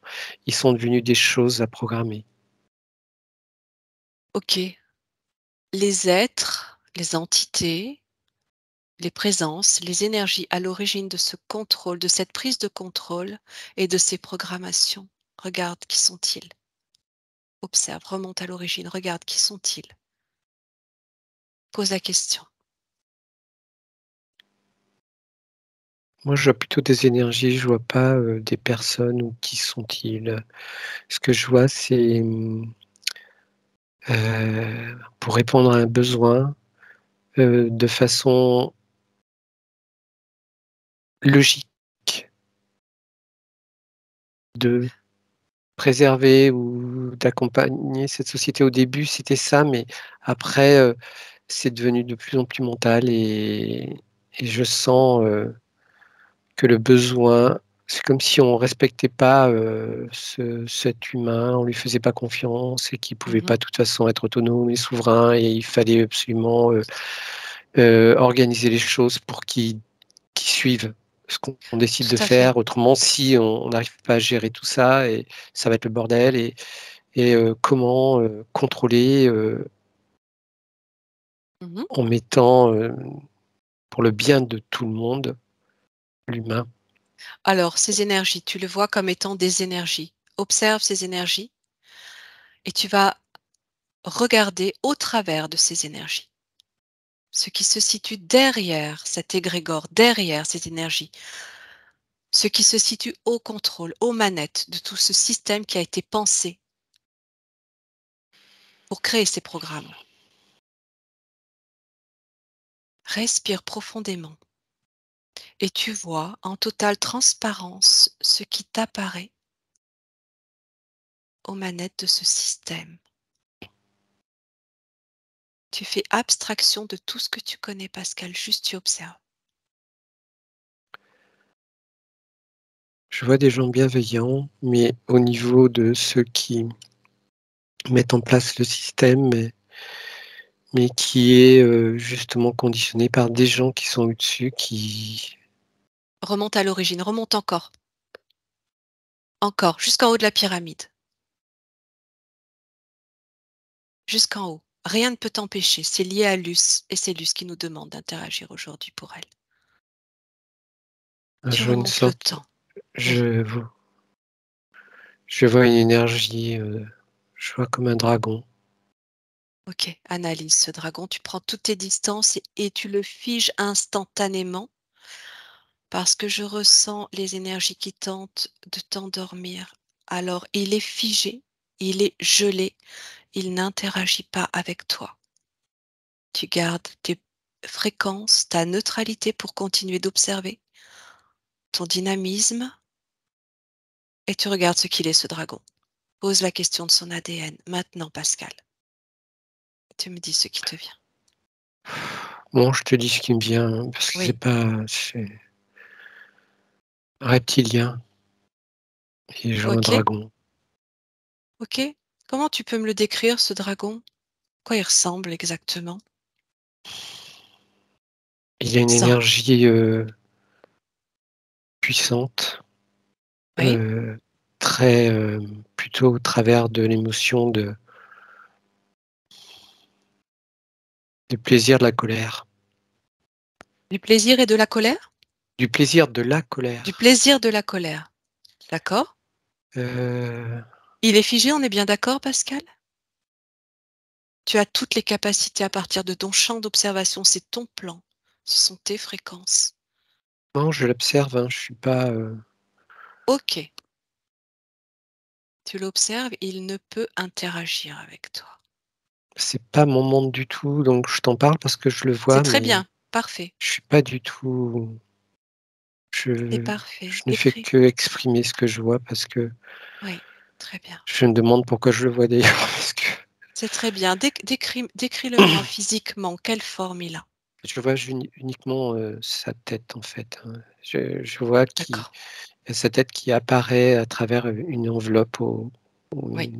ils sont devenus des choses à programmer. OK. Les êtres, les entités, les présences, les énergies à l'origine de ce contrôle, de cette prise de contrôle et de ces programmations. Regarde, qui sont-ils? Observe, remonte à l'origine, regarde, qui sont-ils? Pose la question. Moi, je vois plutôt des énergies, je vois pas, des personnes ou qui sont-ils? Ce que je vois, c'est, pour répondre à un besoin, de façon logique, de préserver ou d'accompagner cette société. Au début, c'était ça, mais après, c'est devenu de plus en plus mental et je sens, que le besoin c'est comme si on respectait pas, cet humain, on lui faisait pas confiance et qu'il pouvait pas Mmh. de toute façon être autonome et souverain et il fallait absolument, organiser les choses pour qu'il suive ce qu'on décide de Tout à fait. faire. Autrement, si on n'arrive pas à gérer tout ça et ça va être le bordel et comment, contrôler, Mmh. en mettant, pour le bien de tout le monde, l'humain. Alors, ces énergies, tu le vois comme étant des énergies. Observe ces énergies et tu vas regarder au travers de ces énergies. Ce qui se situe derrière cet égrégore, derrière cette énergie, ce qui se situe au contrôle, aux manettes de tout ce système qui a été pensé pour créer ces programmes. Respire profondément et tu vois en totale transparence ce qui t'apparaît aux manettes de ce système. Tu fais abstraction de tout ce que tu connais, Pascal, juste tu observes. Je vois des gens bienveillants, mais au niveau de ceux qui mettent en place le système, mais qui est justement conditionné par des gens qui sont au-dessus, qui... Remonte à l'origine, remonte encore, jusqu'en haut de la pyramide, jusqu'en haut. Rien ne peut t'empêcher, c'est lié à Luce, et c'est Luce qui nous demande d'interagir aujourd'hui pour elle. Tu Je vois une remontes le sorte, temps. Oui, je, vois- je vois une énergie, je vois comme un dragon. ok, analyse ce dragon, tu prends toutes tes distances et tu le figes instantanément parce que je ressens les énergies qui tentent de t'endormir. Alors, il est figé, il est gelé, il n'interagit pas avec toi. Tu gardes tes fréquences, ta neutralité pour continuer d'observer ton dynamisme et tu regardes ce qu'il est ce dragon. Pose la question de son ADN. Maintenant, Pascal, tu me dis ce qui te vient. Bon, je te dis ce qui me vient, hein, parce que Oui, c'est reptilien et je vois un ok, dragon. ok. Comment tu peux me le décrire, ce dragon? À quoi il ressemble exactement? Il y a une Sans. énergie puissante, Oui, très plutôt au travers de l'émotion du plaisir, de la colère. du plaisir et de la colère? Du plaisir, de la Du colère. plaisir, de la colère. D'accord? Euh, Il est figé, on est bien d'accord, Pascal? Tu as toutes les capacités à partir de ton champ d'observation, c'est ton plan, ce sont tes fréquences. non, je l'observe, hein, je suis pas. Ok, tu l'observes, il ne peut interagir avec toi. C'est pas mon monde du tout, donc je t'en parle parce que je le C'est vois, très mais bien, parfait, je suis pas du tout. c'est Je, parfait, je ne fais décris. que exprimer ce que je vois parce que Oui, très bien. je me demande pourquoi je le vois d'ailleurs. Parce que C'est très bien. Décris-le-moi physiquement, quelle forme il a. je vois uniquement sa tête en fait, hein. Je vois D'accord. sa tête qui apparaît à travers une enveloppe Oui,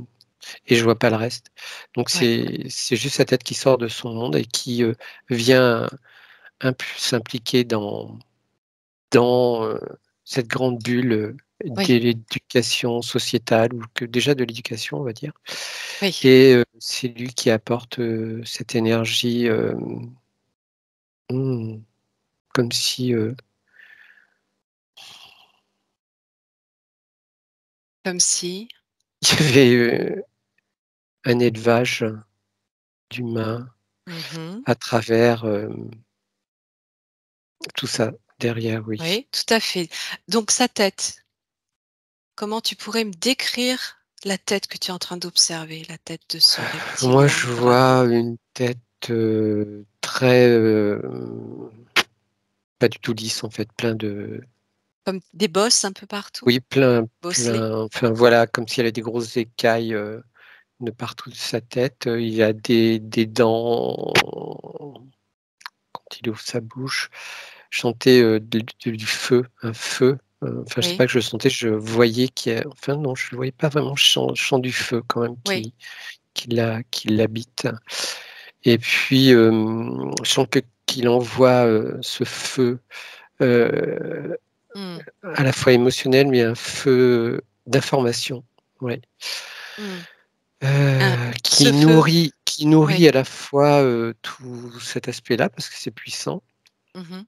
et je vois pas le reste. Donc oui, c'est juste sa tête qui sort de son monde et qui vient s'impliquer dans cette grande bulle de oui, l'éducation sociétale ou que déjà de l'éducation, on va dire. oui. Et c'est lui qui apporte cette énergie, mmh, comme si Comme si. il y avait un élevage d'humains Mhm. à travers tout ça derrière, oui. Oui, tout à fait. Donc sa tête, comment tu pourrais me décrire la tête que tu es en train d'observer, la tête de ce Moi, reptilien je dragon? vois une tête très pas du tout lisse en fait, plein de Comme des bosses un peu partout, oui, plein bosselées? plein enfin voilà, comme s'il y avait des grosses écailles, de partout de sa tête. Il y a des dents quand il ouvre sa bouche. Je sentais, du feu, un feu, enfin, je sais Oui, pas que je le sentais, je voyais qu'il y a enfin non, je le voyais pas vraiment, je sens du feu quand même oui. qui l'habite et puis, je sens qu'il envoie, ce feu, heu, Mmh. à la fois émotionnel, mais un feu d'information. Ouais. Mmh. Ce Qui feu, nourrit oui, à la fois, tout cet aspect-là parce que c'est puissant Mmh.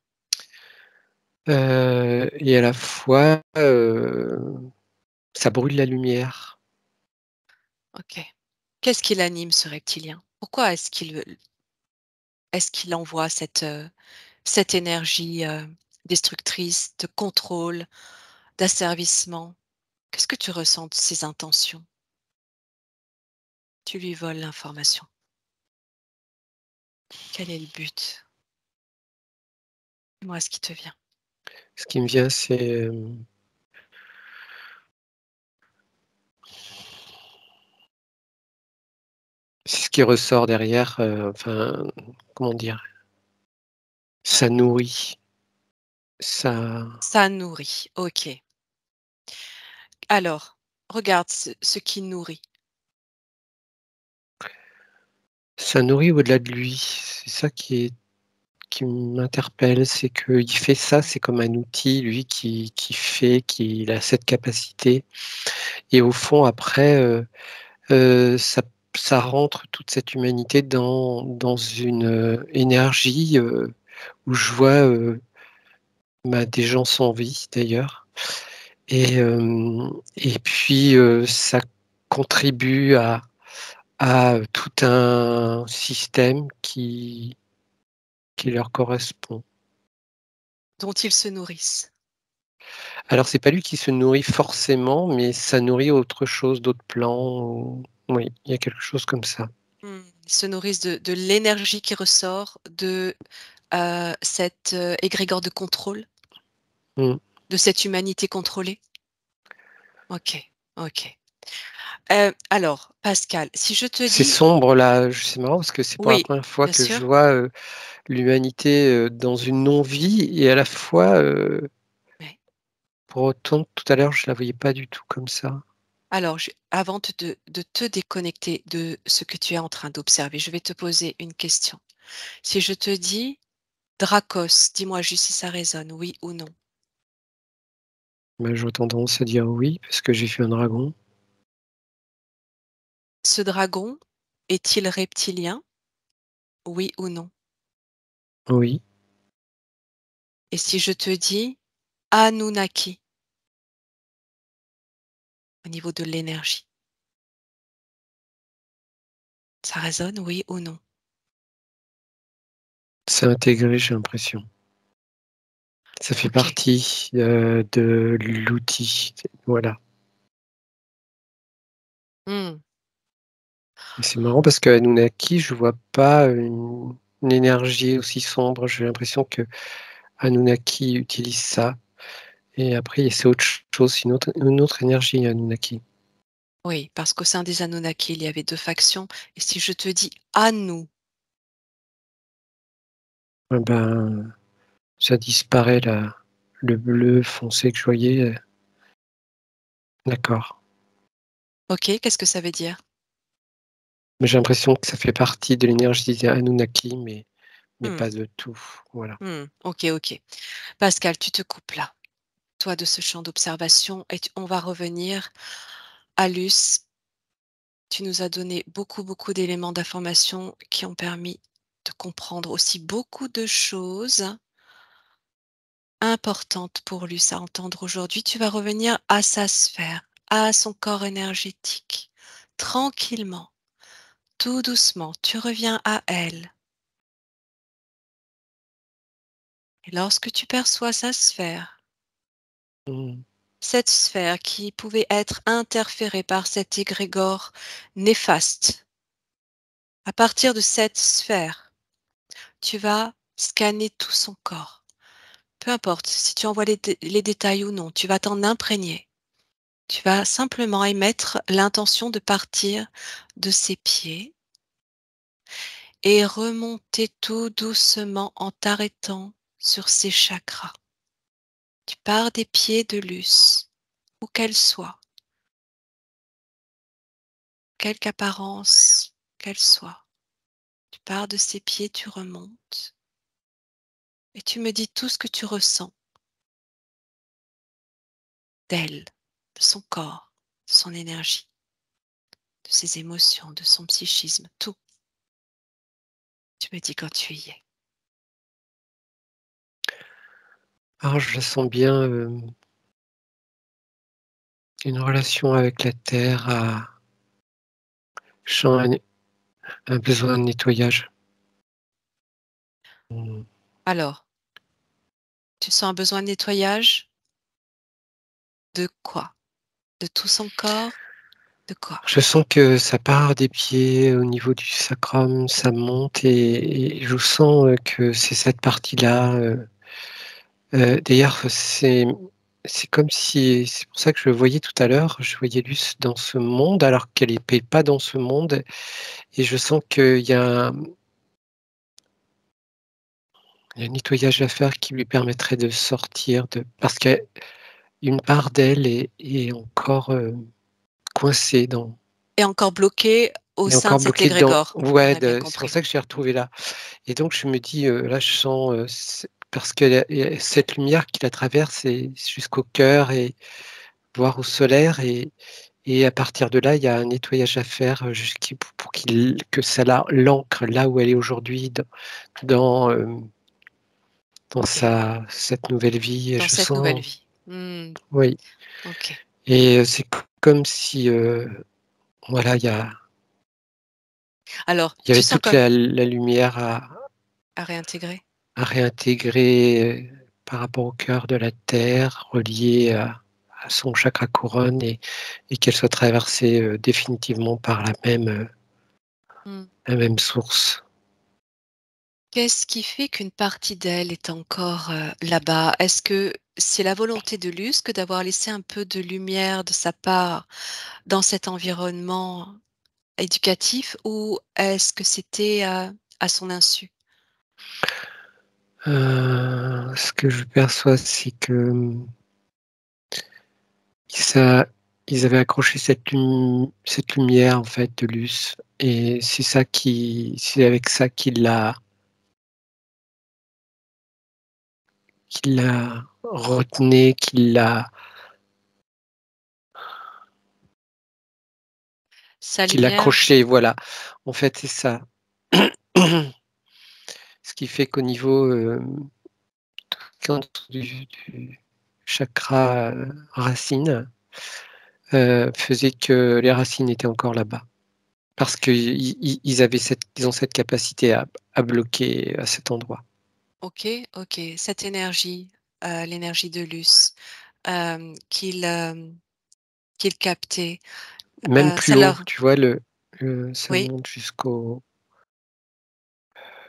Et à la fois, ça brûle la lumière. OK. Qu'est-ce qui l'anime ce reptilien? Pourquoi est-ce qu'il envoie cette énergie, destructrice, de contrôle, d'asservissement? Qu'est-ce que tu ressens de ses intentions? Tu lui voles l'information. Quel est le but? Dis-moi ce qui te vient. Ce qui me vient, c'est ce qui ressort derrière, enfin, comment dire? Ça nourrit, ça Ça nourrit, OK. Alors, regarde ce qui nourrit. ça nourrit au-delà de lui. C'est ça qui m'interpelle, c'est qu'il fait ça, c'est comme un outil, lui, qui fait, qu'il a cette capacité et au fond après, ça rentre toute cette humanité dans une, énergie, où je vois, des gens sans vie d'ailleurs et puis, ça contribue à tout un système qui leur correspond. Dont ils se nourrissent. Alors c'est pas lui qui se nourrit forcément, mais ça nourrit autre chose, d'autres plans ou oui, il y a quelque chose comme ça. Mmh. Ils se nourrissent de l'énergie qui ressort de cette, égrégore de contrôle, Mmh. de cette humanité contrôlée? OK, OK. Alors Pascal, si je te C'est dis sombre là, c'est marrant parce que c'est pour la oui, première fois bien que je sûr, vois, l'humanité, dans une non-vie et à la fois, oui. pour autant tout à l'heure je la voyais pas du tout comme ça. Alors je avant de te déconnecter de ce que tu es en train d'observer, je vais te poser une question. Si je te dis Dracos, dis-moi juste si ça résonne, oui ou non? Bah, j'aurais tendance à dire oui parce que j'ai vu un dragon. Ce dragon est-il reptilien? Oui ou non? Oui, Et si je te dis Anunnaki, au niveau de l'énergie, ça résonne, oui ou non? c'est intégré, j'ai l'impression. Ça fait OK. partie, de l'outil, voilà. Mmh. Et c'est marrant parce qu'Anunnaki, je vois pas une énergie aussi sombre. J'ai l'impression qu'Anunnaki utilise ça et après c'est autre chose, c'est une autre énergie Anunnaki. Oui, parce qu'au sein des Anunnaki, il y avait 2 factions et si je te dis Anu, Ah ben, ça disparaît là, le bleu foncé que je voyais, d'accord. OK, qu'est-ce que ça veut dire? Mais j'ai l'impression que ça fait partie de l'énergie des Anunnaki, mais Mmh, pas de tout, voilà. mmh, OK, OK. Pascal, tu te coupes là, toi de ce champ d'observation et on va revenir à Luce. Tu nous as donné beaucoup, beaucoup d'éléments d'information qui ont permis de comprendre aussi beaucoup de choses importantes pour Luce à entendre aujourd'hui. Tu vas revenir à sa sphère, à son corps énergétique, tranquillement, tout doucement. Tu reviens à elle. Et lorsque tu perçois sa sphère, Mmh. cette sphère qui pouvait être interférée par cet égrégore néfaste, à partir de cette sphère, tu vas scanner tout son corps. Peu importe si tu envoies les détails ou non, tu vas t'en imprégner. Tu vas simplement émettre l'intention de partir de ses pieds et remonter tout doucement en t'arrêtant sur ses chakras. Tu pars des pieds de Luce, où qu'elle soit, quelque apparence qu'elle soit. Tu pars de ses pieds, tu remontes et tu me dis tout ce que tu ressens d'elle, de son corps, de son énergie, de ses émotions, de son psychisme, tout. Tu me dis quand tu y es. Alors je sens bien, une relation avec la terre à je sens un besoin de nettoyage. Mmh. Alors, tu sens un besoin de nettoyage? De quoi? De tout son corps? De quoi? Je sens que ça part des pieds au niveau du sacrum, ça monte et je sens, que c'est cette partie-là, d'ailleurs c'est comme si c'est pour ça que je le voyais tout à l'heure, je voyais Luce dans ce monde alors qu'elle est pas dans ce monde et je sens qu'il y a il y a un nettoyage à faire qui lui permettrait de sortir de parce qu'une part d'elle est encore, coincée dans Et encore bloqué au elle est sein encore de cet bloquée dans égrégore. On ouais, a bien de c'est pour compris. ça que je l'ai retrouvée là et donc je me dis, là je sens, c parce qu'il y a cette lumière qui la traverse et jusqu'au cœur et voire au solaire et à partir de là, il y a un nettoyage à faire, jusqu' pour que ça l'ancre là où elle est aujourd'hui dans, dans OK, cette nouvelle vie et dans je cette nouvelle sens vie. Mmh, oui OK. et c'est comme si, voilà, Alors, il y tu avait sens toute comme la lumière à réintégrer? à réintégrer, par rapport au cœur de la terre, relié à son chakra couronne et qu'elle soit traversée, définitivement par Mmh. la même source. Qu'est-ce qui fait qu'une partie d'elle est encore, là-bas? Est-ce que c'est la volonté de Luce que d'avoir laissé un peu de lumière de sa part dans cet environnement éducatif ou est-ce que c'était, à son insu? Ce que je perçois, c'est que, ça ils avaient accroché cette lumière, en fait, de Luce et c'est avec ça qu'il la retenait, Sa qu'il lumière? l'accrochait, voilà. En fait, c'est ça. Ce qui fait qu'au niveau, quand du chakra, racine, faisait que les racines étaient encore là-bas. Parce ils ont cette capacité à bloquer à cet endroit. OK, OK. Cette énergie, l'énergie de Luce, qu'il captait, Même plus ça haut, leur tu vois ça oui, monte jusqu'au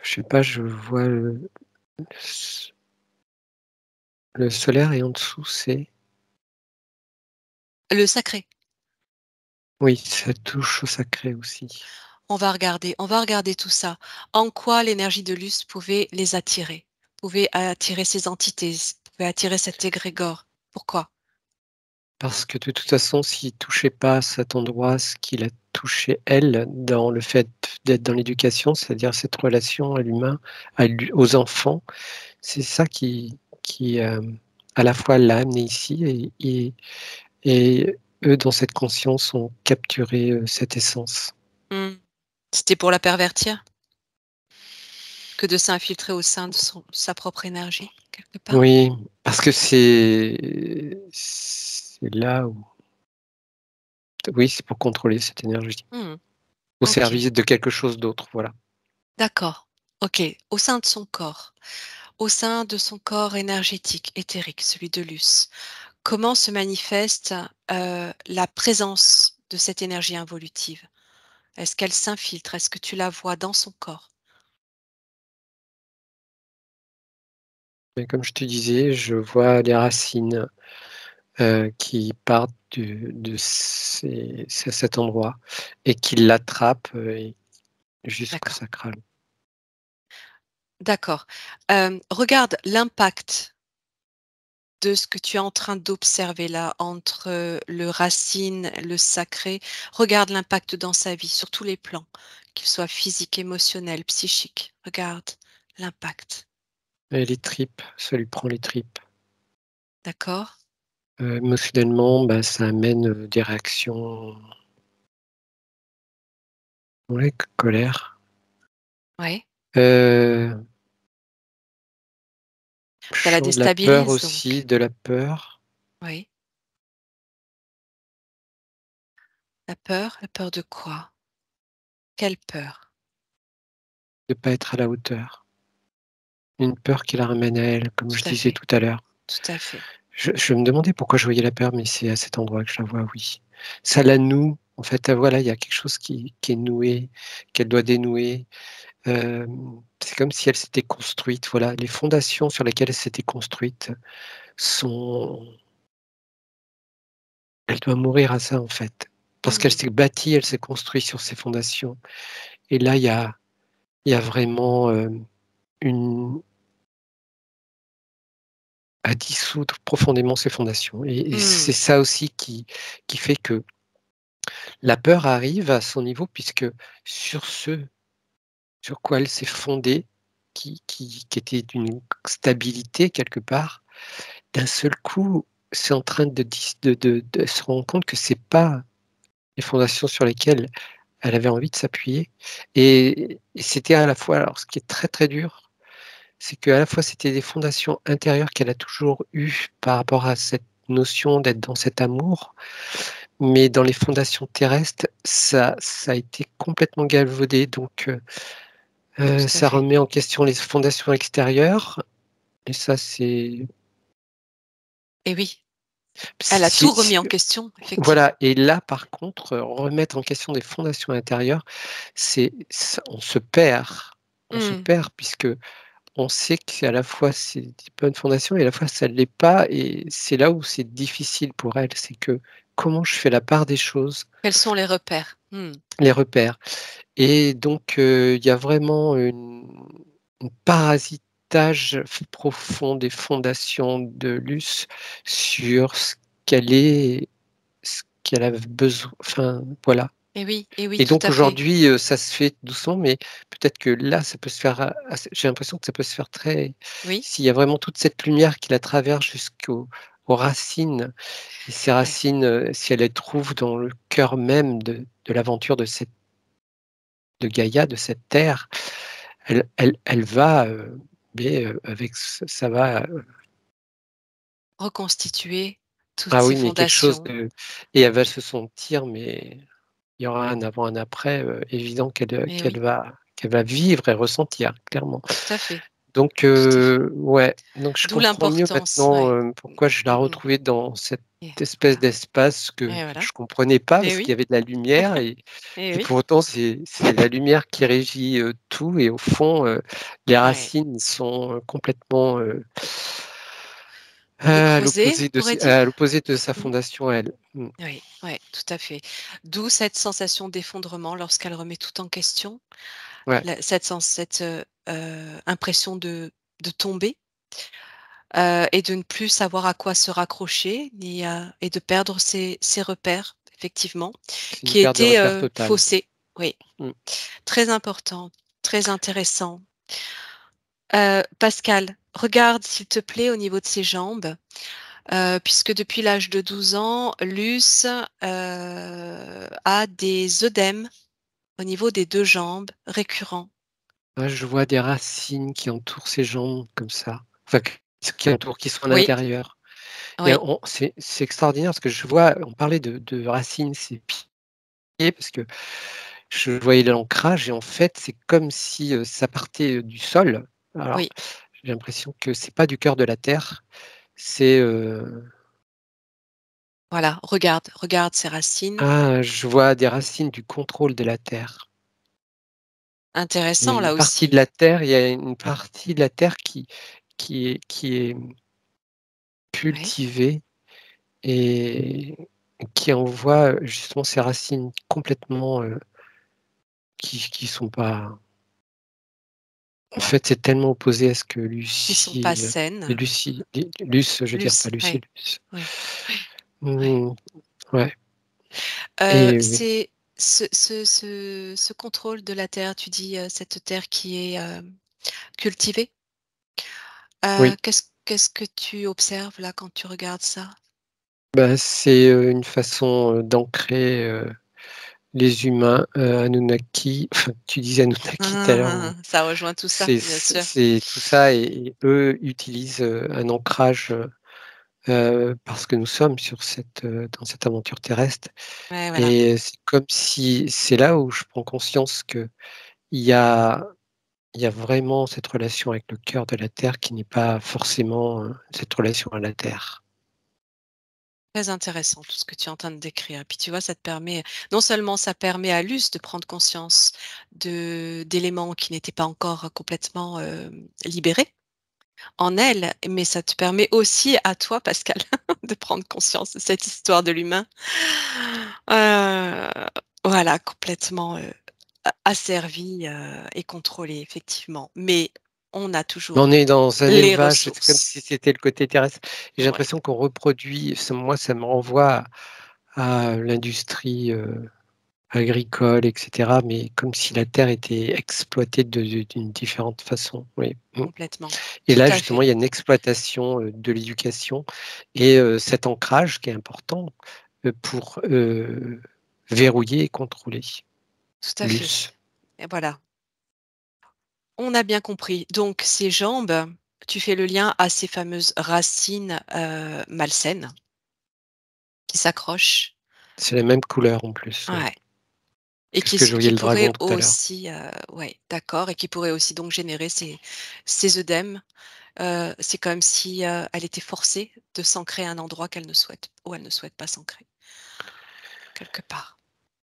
je sais pas, je vois le solaire et en dessous c'est le sacré. oui, ça touche au sacré aussi. On va regarder tout ça. En quoi l'énergie de Luce pouvait les attirer? Pouvait attirer ces entités, pouvait attirer cet égrégore? Pourquoi? Parce que de toute façon, s'il touchait pas à cet endroit, ce qui la touchait elle, dans le fait d'être dans l'éducation, c'est-à-dire cette relation à l'humain, aux enfants, c'est ça qui, à la fois l'a amenée ici et eux, dans cette conscience, ont capturé, cette essence. Mmh. C'était pour la pervertir? Que de s'infiltrer au sein de sa propre énergie, quelque part? Oui, parce que c'est là où oui, c'est pour contrôler cette énergie, Mmh. au OK, service de quelque chose d'autre, voilà. d'accord. OK, au sein de son corps. Au sein de son corps énergétique, éthérique, celui de Luce, comment se manifeste, la présence de cette énergie involutive? Est-ce qu'elle s'infiltre? Est-ce que tu la vois dans son corps? Mais comme je te disais, je vois les racines, qui partent de cet endroit et qui l'attrapent, et jusqu'au D'accord, sacral. d'accord. Regarde l'impact de ce que tu es en train d'observer là, entre, le racine, le sacré. Regarde l'impact dans sa vie, sur tous les plans, qu'il soit physique, émotionnel, psychique. Regarde l'impact, Et les tripes, ça lui prend les tripes. d'accord? Émotionnellement, bah, ça amène, des réactions, ouais, colère. Ouais. Heu, Ça la La peur déstabilise aussi, donc? de la peur, Oui. La peur de quoi? Quelle peur? de pas être à la hauteur. Une peur qui la ramène à elle, comme je Tout à disais fait, tout à l'heure. tout à fait. Je me demandais pourquoi je voyais la peur, mais c'est à cet endroit que je la vois, oui. Ça la noue, en fait, voilà, il y a quelque chose qui est noué, qu'elle doit dénouer. C'est comme si elle s'était construite, voilà, les fondations sur lesquelles elle s'était construite sont elle doit mourir à ça, en fait. Parce qu'elle Mmh. s'est bâtie, elle s'est construite sur ces fondations et là, il y a vraiment, une à dissoudre profondément ces fondations et c'est Mmh. ça aussi qui fait que la peur arrive à son niveau puisque sur ce sur quoi elle s'est fondée, qui était d'une stabilité quelque part, d'un seul coup, c'est en train de se rendre compte que c'est pas les fondations sur lesquelles elle avait envie de s'appuyer et c'était à la fois alors ce qui est très, très dur, c'est qu'à la fois c'était des fondations intérieures qu'elle a toujours eues par rapport à cette notion d'être dans cet amour, mais dans les fondations terrestres, ça a été complètement galvaudé donc Tout à ça fait. remet en question les fondations extérieures et ça c'est Et oui, elle a si tout si remis en question, effectivement. voilà et là par contre, remettre en question des fondations intérieures, c'est on se Mmh. perd puisque on sait qu'à la fois c'est des bonnes fondations et à la fois ça ne l'est pas et c'est là où c'est difficile pour elle. C'est que comment je fais la part des choses, Quels sont les repères? Mmh. les repères et donc il y a vraiment une parasitage profond des fondations de Luce sur qu'elle est ce qu'elle a besoin enfin voilà Et oui, et tout donc à fait. aujourd'hui, ça se fait doucement, mais peut-être que là, ça peut se faire assez j'ai l'impression que ça peut se faire très Oui, s'il y a vraiment toute cette lumière qui la traverse aux racines et ces ouais. racines, si elle les trouve dans le cœur même de l'aventure de Gaïa, de cette terre, elle va, avec ça va, Reconstituer toutes ah ces oui, mais quelque chose fondations de et elle va se sentir mais il y aura un avant, un après, évident et oui, qu'elle va vivre et ressentir, clairement. tout à fait, Donc tout à fait. ouais, donc je D'où comprends mieux l'importance, maintenant, ouais. pourquoi je la Mmh. retrouvais dans cette Et espèce voilà, d'espace que et voilà. je comprenais pas Et parce qu'il oui, y avait de la lumière et et oui, pour autant c'est la lumière qui régit, tout et au fond, les ouais. racines sont, complètement, Écrasé, on pourrait dire? à l'opposé de sa Mmh. fondation à elle. Mmh. Oui, ouais, tout à fait. D'où cette sensation d'effondrement lorsqu'elle remet tout en question, Ouais, cette, impression de tomber, et de ne plus savoir à quoi se raccrocher ni et de perdre ses repères, effectivement, c'est une qui perte de étaient, repère totale. faussés. Oui, Mmh. très important, très intéressant. Pascal, regarde s'il te plaît au niveau de ses jambes, puisque depuis l'âge de 12 ans, Luce, a des œdèmes au niveau des 2 jambes récurrents. Ouais, je vois des racines qui entourent ses jambes comme ça, enfin qui sont à Oui, l'intérieur et oui, on c'est extraordinaire parce que je vois on parlait de racines, c'est pieds parce que je voyais l'ancrage et en fait, c'est comme si, ça partait, du sol. Alors, oui. j'ai l'impression que c'est pas du cœur de la terre, c'est, Voilà, regarde ces racines. je vois des racines du contrôle de la terre. Il y a Intéressant une là partie de aussi. la terre il y a une partie de la terre qui est Oui, cultivée et qui envoie, justement ces racines complètement, qui sont pas en fait, c'est tellement opposé à ce que qui sont pas saines. Luce, je veux dire, pas Luce, Lucie, ouais, Luce. oui, ouais. Mmh, ouais et C'est ce contrôle de la terre, tu dis, cette terre qui est, cultivée. oui, Qu'est-ce que tu observes là quand tu regardes ça? bah, c'est, une façon, d'ancrer, les humains, Anunnaki, enfin, tu disais Anunnaki tout à l'heure, ou Ça rejoint tout ça, bien sûr. c'est tout ça, et eux utilisent, un ancrage, parce que nous sommes sur dans cette aventure terrestre, Ouais, voilà. et c'est comme si c'est là où je prends conscience qu'il y a il y a vraiment cette relation avec le cœur de la terre qui n'est pas forcément, cette relation à la terre. Très intéressant tout ce que tu es en train de décrire. Et puis tu vois, ça te permet, non seulement ça permet à Luce de prendre conscience d'éléments qui n'étaient pas encore complètement libérés en elle, mais ça te permet aussi à toi, Pascal, de prendre conscience de cette histoire de l'humain. Euh, voilà, complètement asservi et contrôlé, effectivement. Mais on a On toujours est dans un les élevage, c'est comme si ressources. c'était le côté terrestre. J'ai Ouais, l'impression qu'on reproduit, moi ça me renvoie à l'industrie, agricole, et cetera, mais comme si la terre était exploitée d'une différente façon, oui. Mmh. complètement. Et Tout là, à justement, fait. il y a une exploitation, de l'éducation, et cet ancrage qui est important, pour, verrouiller et contrôler. Tout à fait. Luce. Et voilà. On a bien compris. Donc ces jambes, tu fais le lien à ces fameuses racines, malsaines qui s'accrochent. C'est la même couleur en plus, oui, Ouais, et que ce que je voyais qui le pourraient dragon tout à l'heure. aussi, ouais, d'accord, et qui pourraient aussi donc générer ces œdèmes. C'est comme si, elle était forcée de s'ancrer à un endroit qu'elle ne souhaite où elle ne souhaite pas s'ancrer, quelque part.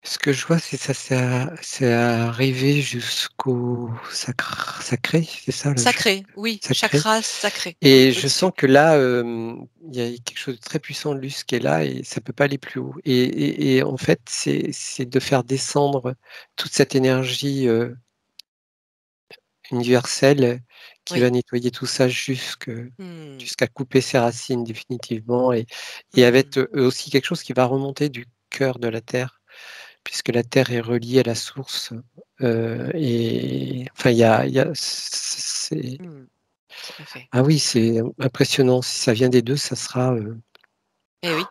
Ce que je vois, c'est arrivé jusqu'au sacré, c'est ça le Sacré, oui, sacré? chakra sacré, oui, Et je au-dessus. sens que là, il y a quelque chose de très puissant de Luce qui est là, et ça peut pas aller plus haut, et en fait, c'est de faire descendre toute cette énergie, universelle, qui Oui. va nettoyer tout ça Mmh. jusqu'à couper ses racines définitivement, et Mmh. avec, aussi quelque chose qui va remonter du cœur de la terre, puisque la terre est reliée à la source, et enfin il y a c'est Mmh. Tout à fait. ah oui, c'est impressionnant. Si ça vient des 2, ça sera, Eh oui. Eh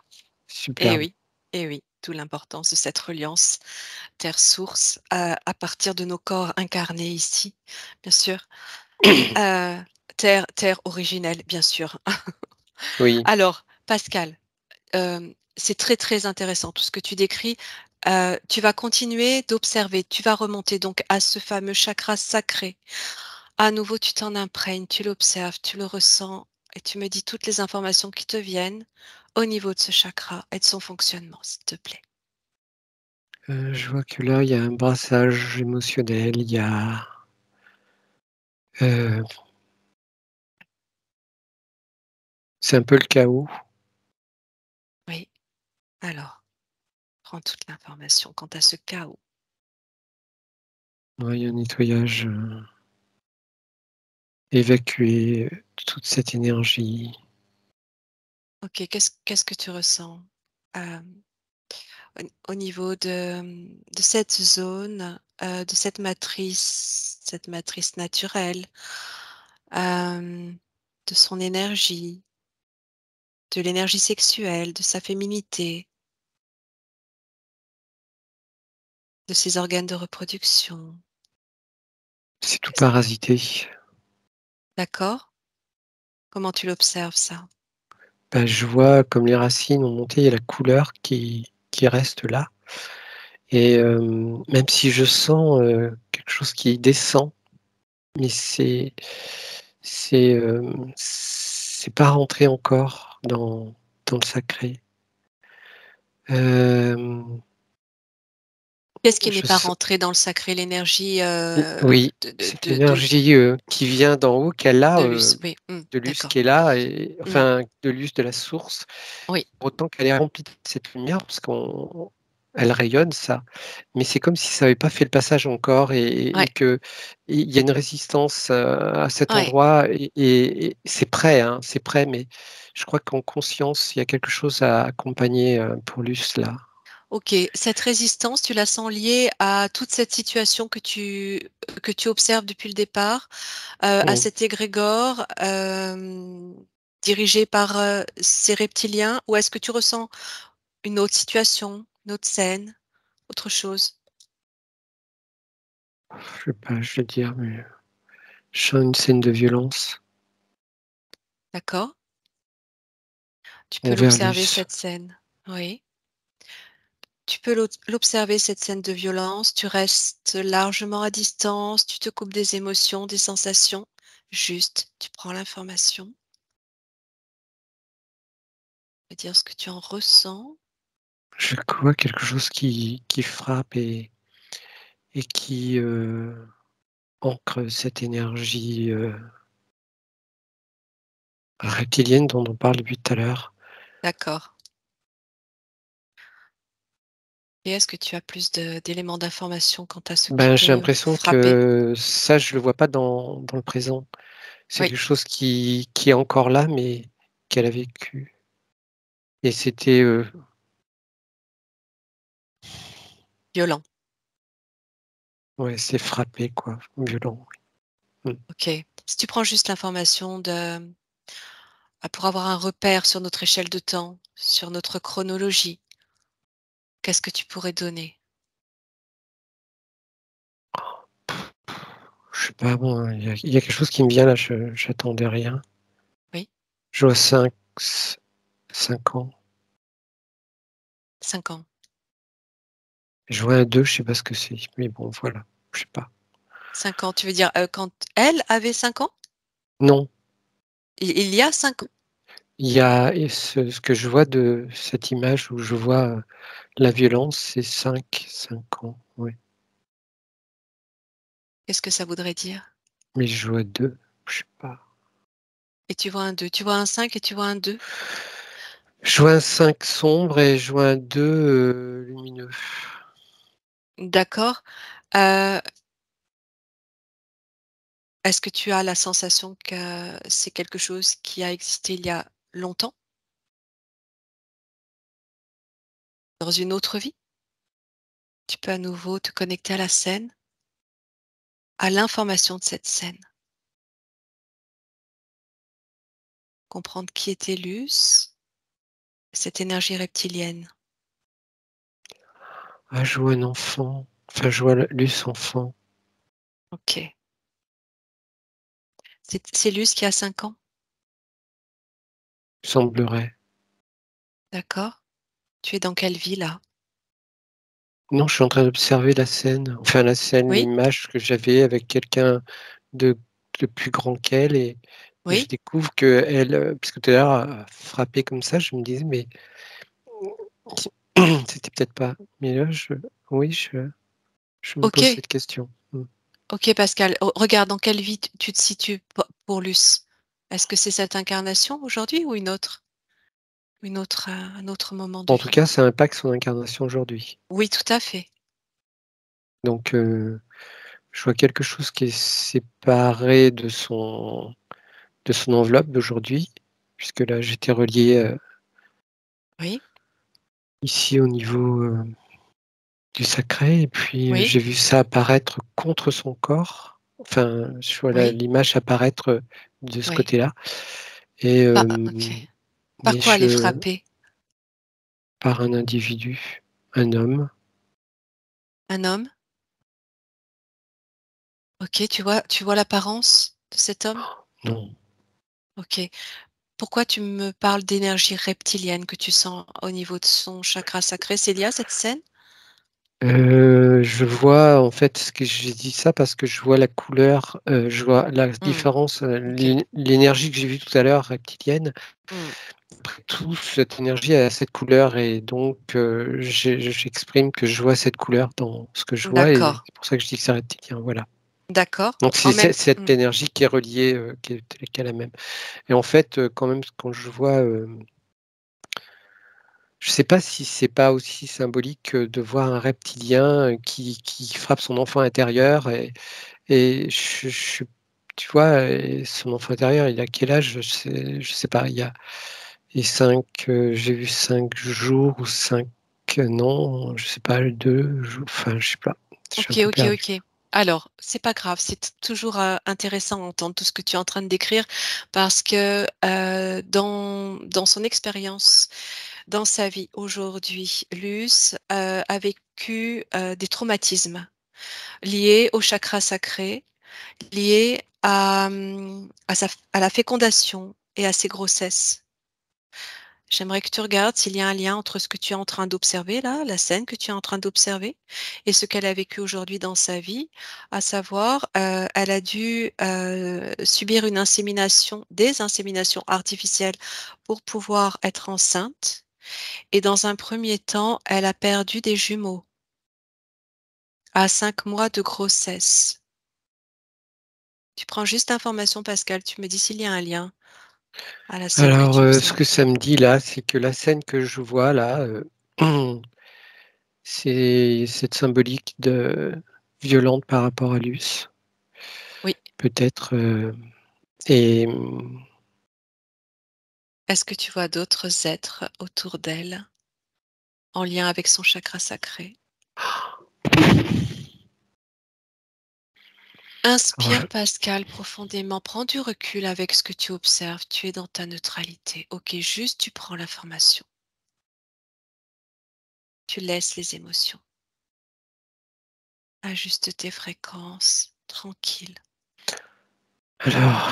superbe. oui, eh oui, d'où l'importance de cette reliance terre-source à partir de nos corps incarnés ici, bien sûr. Heu, terre originelle, bien sûr. Oui, Alors, Pascal, c'est très, très intéressant tout ce que tu décris. Tu vas continuer d'observer, tu vas remonter donc à ce fameux chakra sacré. À nouveau, tu t'en imprègnes, tu l'observes, tu le ressens et tu me dis toutes les informations qui te viennent au niveau de ce chakra et de son fonctionnement, s'il te plaît. je vois que là, il y a un brassage émotionnel, il y a, heu, c'est un peu le chaos. Oui, alors, prends toute l'information quant à ce chaos. Ouais, il y a un nettoyage, évacuer, toute cette énergie. OK, qu'est-ce que tu ressens? Hem, au niveau de cette zone, de cette matrice naturelle, hem, de son énergie, de l'énergie sexuelle, de sa féminité, de ses organes de reproduction. C'est tout Qu'est-ce parasité. D'accord? Comment tu l'observes ça? Bah, je vois comme les racines ont monté, il y a la couleur qui reste là, et même si je sens, quelque chose qui descend, mais c'est pas rentré encore dans le sacré. Hem, Qu'est-ce qui n'est je pas s rentré dans le sacré? L'énergie, Oui, cette énergie, qui vient d'en haut, qu'elle a, de l'us oui, mmh, de l'us d'accord. qui est là, et Mmh, enfin de l'us de la source, oui, autant qu'elle est remplie de cette lumière, parce qu'elle rayonne ça, mais c'est comme si ça avait pas fait le passage encore, et ouais, qu'il y a une résistance, à cet ouais. endroit, et c'est prêt, hein, c'est prêt, mais je crois qu'en conscience, il y a quelque chose à accompagner, pour l'us là. OK, cette résistance, tu la sens liée à toute cette situation que tu observes depuis le départ, à Mmh. cet égrégore, dirigé par, ces reptiliens? Ou est-ce que tu ressens une autre situation, une autre scène? Autre chose? Je sais pas, je vais dire, mais je sens une scène de violence D'accord? Tu peux envers l'observer Luce. cette scène. Oui. Tu peux l'observer cette scène de violence, tu restes largement à distance, tu te coupes des émotions, des sensations. Juste, tu prends l'information, dire ce que tu en ressens. Je vois quelque chose qui frappe et qui, ancre cette énergie, reptilienne dont on parle depuis tout à l'heure. D'accord. Et est-ce que tu as plus d'éléments d'information quant à ce qui Ben, j'ai peut l'impression frapper? que ça, je le vois pas dans le présent. C'est Oui, quelque chose qui est encore là, mais qu'elle a vécu et c'était, violent. ouais, c'est frappé quoi, violent, oui. Mmh. OK. Si tu prends juste l'information pour avoir un repère sur notre échelle de temps, sur notre chronologie, qu'est-ce que tu pourrais donner? Je sais pas moi, il y a quelque chose qui me vient là, j'attendais rien. Oui, Je vois 5 ans. 5 ans. Je vois un 2, je sais pas ce que c'est, mais bon voilà, je sais pas. 5 ans, tu veux dire, quand elle avait 5 ans? Non, Il y a 5 ans? il y a et ce que je vois de cette image où je vois, la violence, c'est 5 ans, oui. Qu'est-ce que ça voudrait dire? Mais je vois 2, je sais pas. Et tu vois un 2, tu vois un 5 et tu vois un 2. Je vois un 5 sombre et je vois un 2 lumineux. D'accord. Heu, est-ce que tu as la sensation que c'est quelque chose qui a existé il y a longtemps? Dans une autre vie? Tu peux à nouveau te connecter à la scène, à l'information de cette scène, comprendre qui était Luce, cette énergie reptilienne. Ah, je vois un enfant, enfin je vois Luce enfant, OK. C'est Luce qui a 5 ans? semblerait. D'accord. Tu es dans quelle vie là? Non, je suis en train d'observer la scène, enfin la scène, Oui? l'image que j'avais avec quelqu'un de de plus grand qu'elle et je Oui? découvre qu'elle, puisque tout à l'heure, elle a frappé comme ça, je me disais: «Mais c'était peut-être pas». Mais là, oui, je me pose OK. cette question. Mmh. OK Pascal, regarde dans quelle vie tu te situes pour Luce? Est-ce que c'est cette incarnation aujourd'hui ou une autre? Un autre moment de En tout vie? cas, ça impacte son incarnation aujourd'hui. Oui, tout à fait. Donc je vois quelque chose qui est séparé de son enveloppe d'aujourd'hui, puisque là, j'étais relié, Oui, ici au niveau, du sacré et puis, oui, j'ai vu ça apparaître contre son corps. Enfin, je vois oui, l'image apparaître, de ce oui. côté-là et OK. Par mais quoi elle est frappée? par un individu, un homme, Un homme? OK, tu vois l'apparence de cet homme? non. OK. Pourquoi tu me parles d'énergie reptilienne que tu sens au niveau de son chakra sacré? C'est lié à cette scène? Je vois en fait ce que j'ai dit ça parce que je vois la couleur, je vois la Mmh. différence, OK. l'énergie que j'ai vue tout à l'heure reptilienne, Mmh. toute cette énergie a cette couleur et donc j'exprime que je vois cette couleur dans ce que je vois et D'accord, c'est pour ça que je dis que c'est reptilien, voilà. d'accord. Donc En c'est même cette mmh, énergie qui est reliée, qui est la même et en fait, quand même quand je vois, je sais pas si c'est pas aussi symbolique, de voir un reptilien, qui frappe son enfant intérieur et je suis tu vois? Et son enfant intérieur, il a quel âge? Je sais pas, il y a et 5, j'ai vu 5 jours ou 5 non, je sais pas, 2 jours, enfin je sais pas, je suis un OK, peu OK, perdu. OK. Alors, c'est pas grave, c'est toujours, intéressant d'entendre tout ce que tu es en train de décrire parce que, dans son expérience Dans sa vie aujourd'hui, Luce, a vécu, des traumatismes liés au chakra sacré, liés à la fécondation et à ses grossesses. J'aimerais que tu regardes s'il y a un lien entre ce que tu es en train d'observer là, la scène que tu es en train d'observer et ce qu'elle a vécu aujourd'hui dans sa vie. À savoir, elle a dû, subir des inséminations artificielles pour pouvoir être enceinte et dans un premier temps, elle a perdu des jumeaux à 5 mois de grossesse. Tu prends juste l'information Pascal, tu me dis s'il y a un lien à la scène que Alors, tu ce observes. que ça me dit là, c'est que la scène que je vois là, c'est cette symbolique de violente par rapport à Luce, Oui. peut-être, et Est-ce que tu vois d'autres êtres autour d'elle en lien avec son chakra sacré? Inspire ouais. Pascal profondément, prends du recul avec ce que tu observes, tu es dans ta neutralité. Ok, juste tu prends l'information, tu laisses les émotions, ajuste tes fréquences, tranquille. Alors,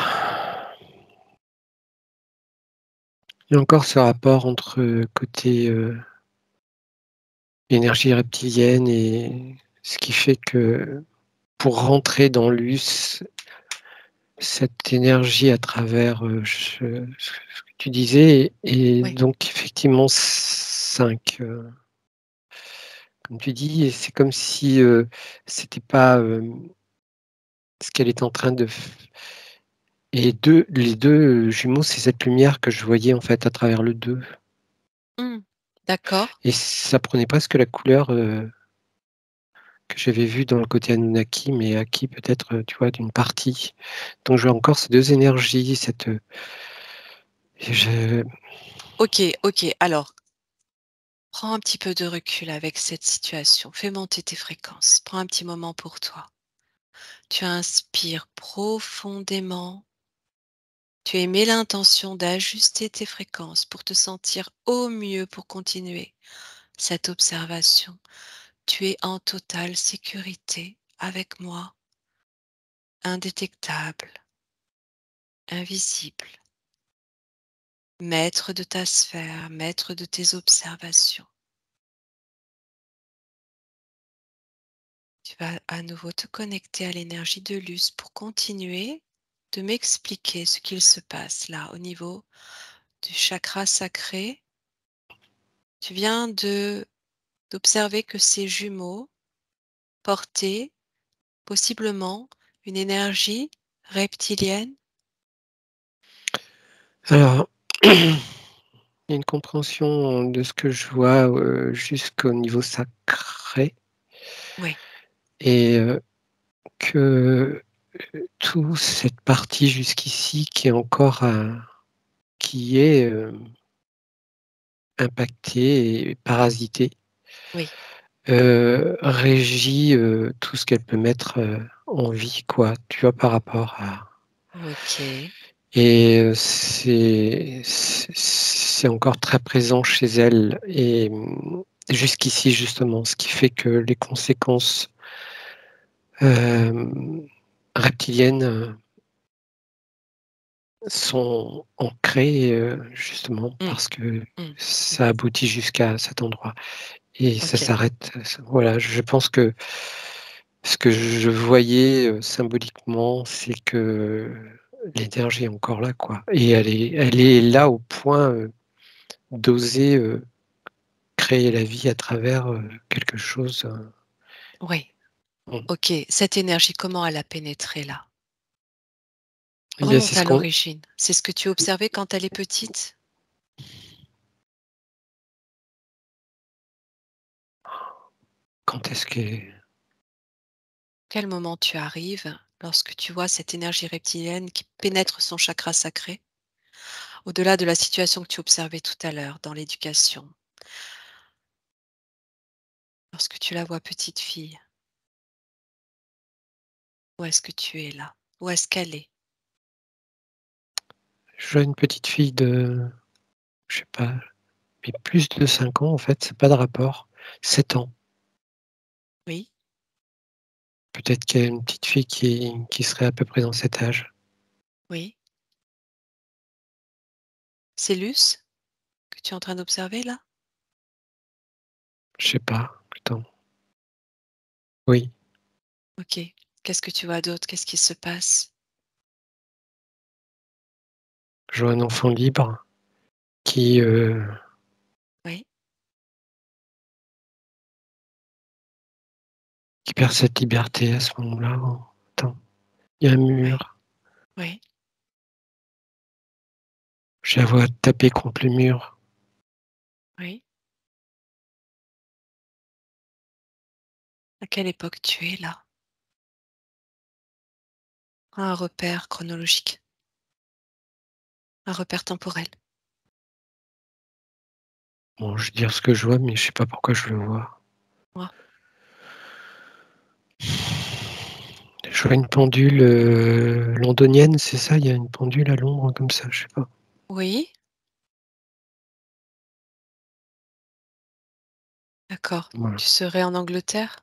il y a encore ce rapport entre, côté, énergie reptilienne et ce qui fait que pour rentrer dans Luce, cette énergie à travers, ce que tu disais et Oui. donc effectivement 5. Comme tu dis, et c'est comme si, c'était pas, ce qu'elle est en train de f et les 2 jumeaux, c'est cette lumière que je voyais en fait à travers le 2 Hmm. D'accord. et ça prenait presque la couleur, que j'avais vue dans le côté Anunnaki, mais acquis peut-être, tu vois, d'une partie. Donc je vois encore ces 2 énergies, cette, et je Ok, ok. Alors, prends un petit peu de recul avec cette situation. Fais monter tes fréquences. Prends un petit moment pour toi. Tu inspires profondément. Tu émets l'intention d'ajuster tes fréquences pour te sentir au mieux pour continuer cette observation. Tu es en totale sécurité avec moi, indétectable, invisible, maître de ta sphère, maître de tes observations. Tu vas à nouveau te connecter à l'énergie de Luce pour continuer de m'expliquer ce qu'il se passe là au niveau du chakra sacré. Tu viens d'observer que ces jumeaux portaient possiblement une énergie reptilienne. alors, il y a une compréhension de ce que je vois, jusqu'au niveau sacré Oui, et que toute cette partie jusqu'ici qui est encore qui est, impactée et parasitée, oui, régit, tout ce qu'elle peut mettre, en vie quoi, tu vois? Par rapport à ok, et c'est encore très présent chez elle et jusqu'ici justement, ce qui fait que les conséquences, hem, reptiliennes, sont ancrées, justement mmh, parce que mmh, mmh, ça aboutit jusqu'à cet endroit et ça ok, s'arrête, voilà, je pense que ce que je voyais, symboliquement, c'est que l'énergie est encore là, quoi et elle est là au point, d'oser, créer la vie à travers, quelque chose, oui, mmh ok. Cette énergie, comment elle a pénétré là? et bien, c'est Remonte ce à qu'on l'origine. C'est ce que tu observais quand elle est petite? quand est-ce que Quel moment tu arrives lorsque tu vois cette énergie reptilienne qui pénètre son chakra sacré? Au-delà de la situation que tu observais tout à l'heure dans l'éducation, lorsque tu la vois petite fille, où est-ce que tu es là? Où est-ce qu'elle est? je vois une petite fille de, je sais pas, mais plus de 5 ans en fait, c'est pas de rapport. 7 ans. Oui, Peut-être qu'il y a une petite fille qui serait à peu près dans cet âge. oui. C'est Luce que tu es en train d'observer là? Je sais pas, attends. Oui, OK. Qu'est-ce que tu vois d'autre? Qu'est-ce qui se passe? je vois un enfant libre qui, Oui, qui perd cette liberté à ce moment-là. Attends, il y a un oui, mur. oui, Je la vois taper contre le mur. oui. À quelle époque tu es là? Un repère chronologique, un repère temporel. Bon, je vais dire ce que je vois, mais je sais pas pourquoi je le vois. Moi. Je vois une pendule, londonienne, c'est ça? Il y a une pendule à Londres comme ça, je sais pas. Oui, d'accord. Voilà, Tu serais en Angleterre?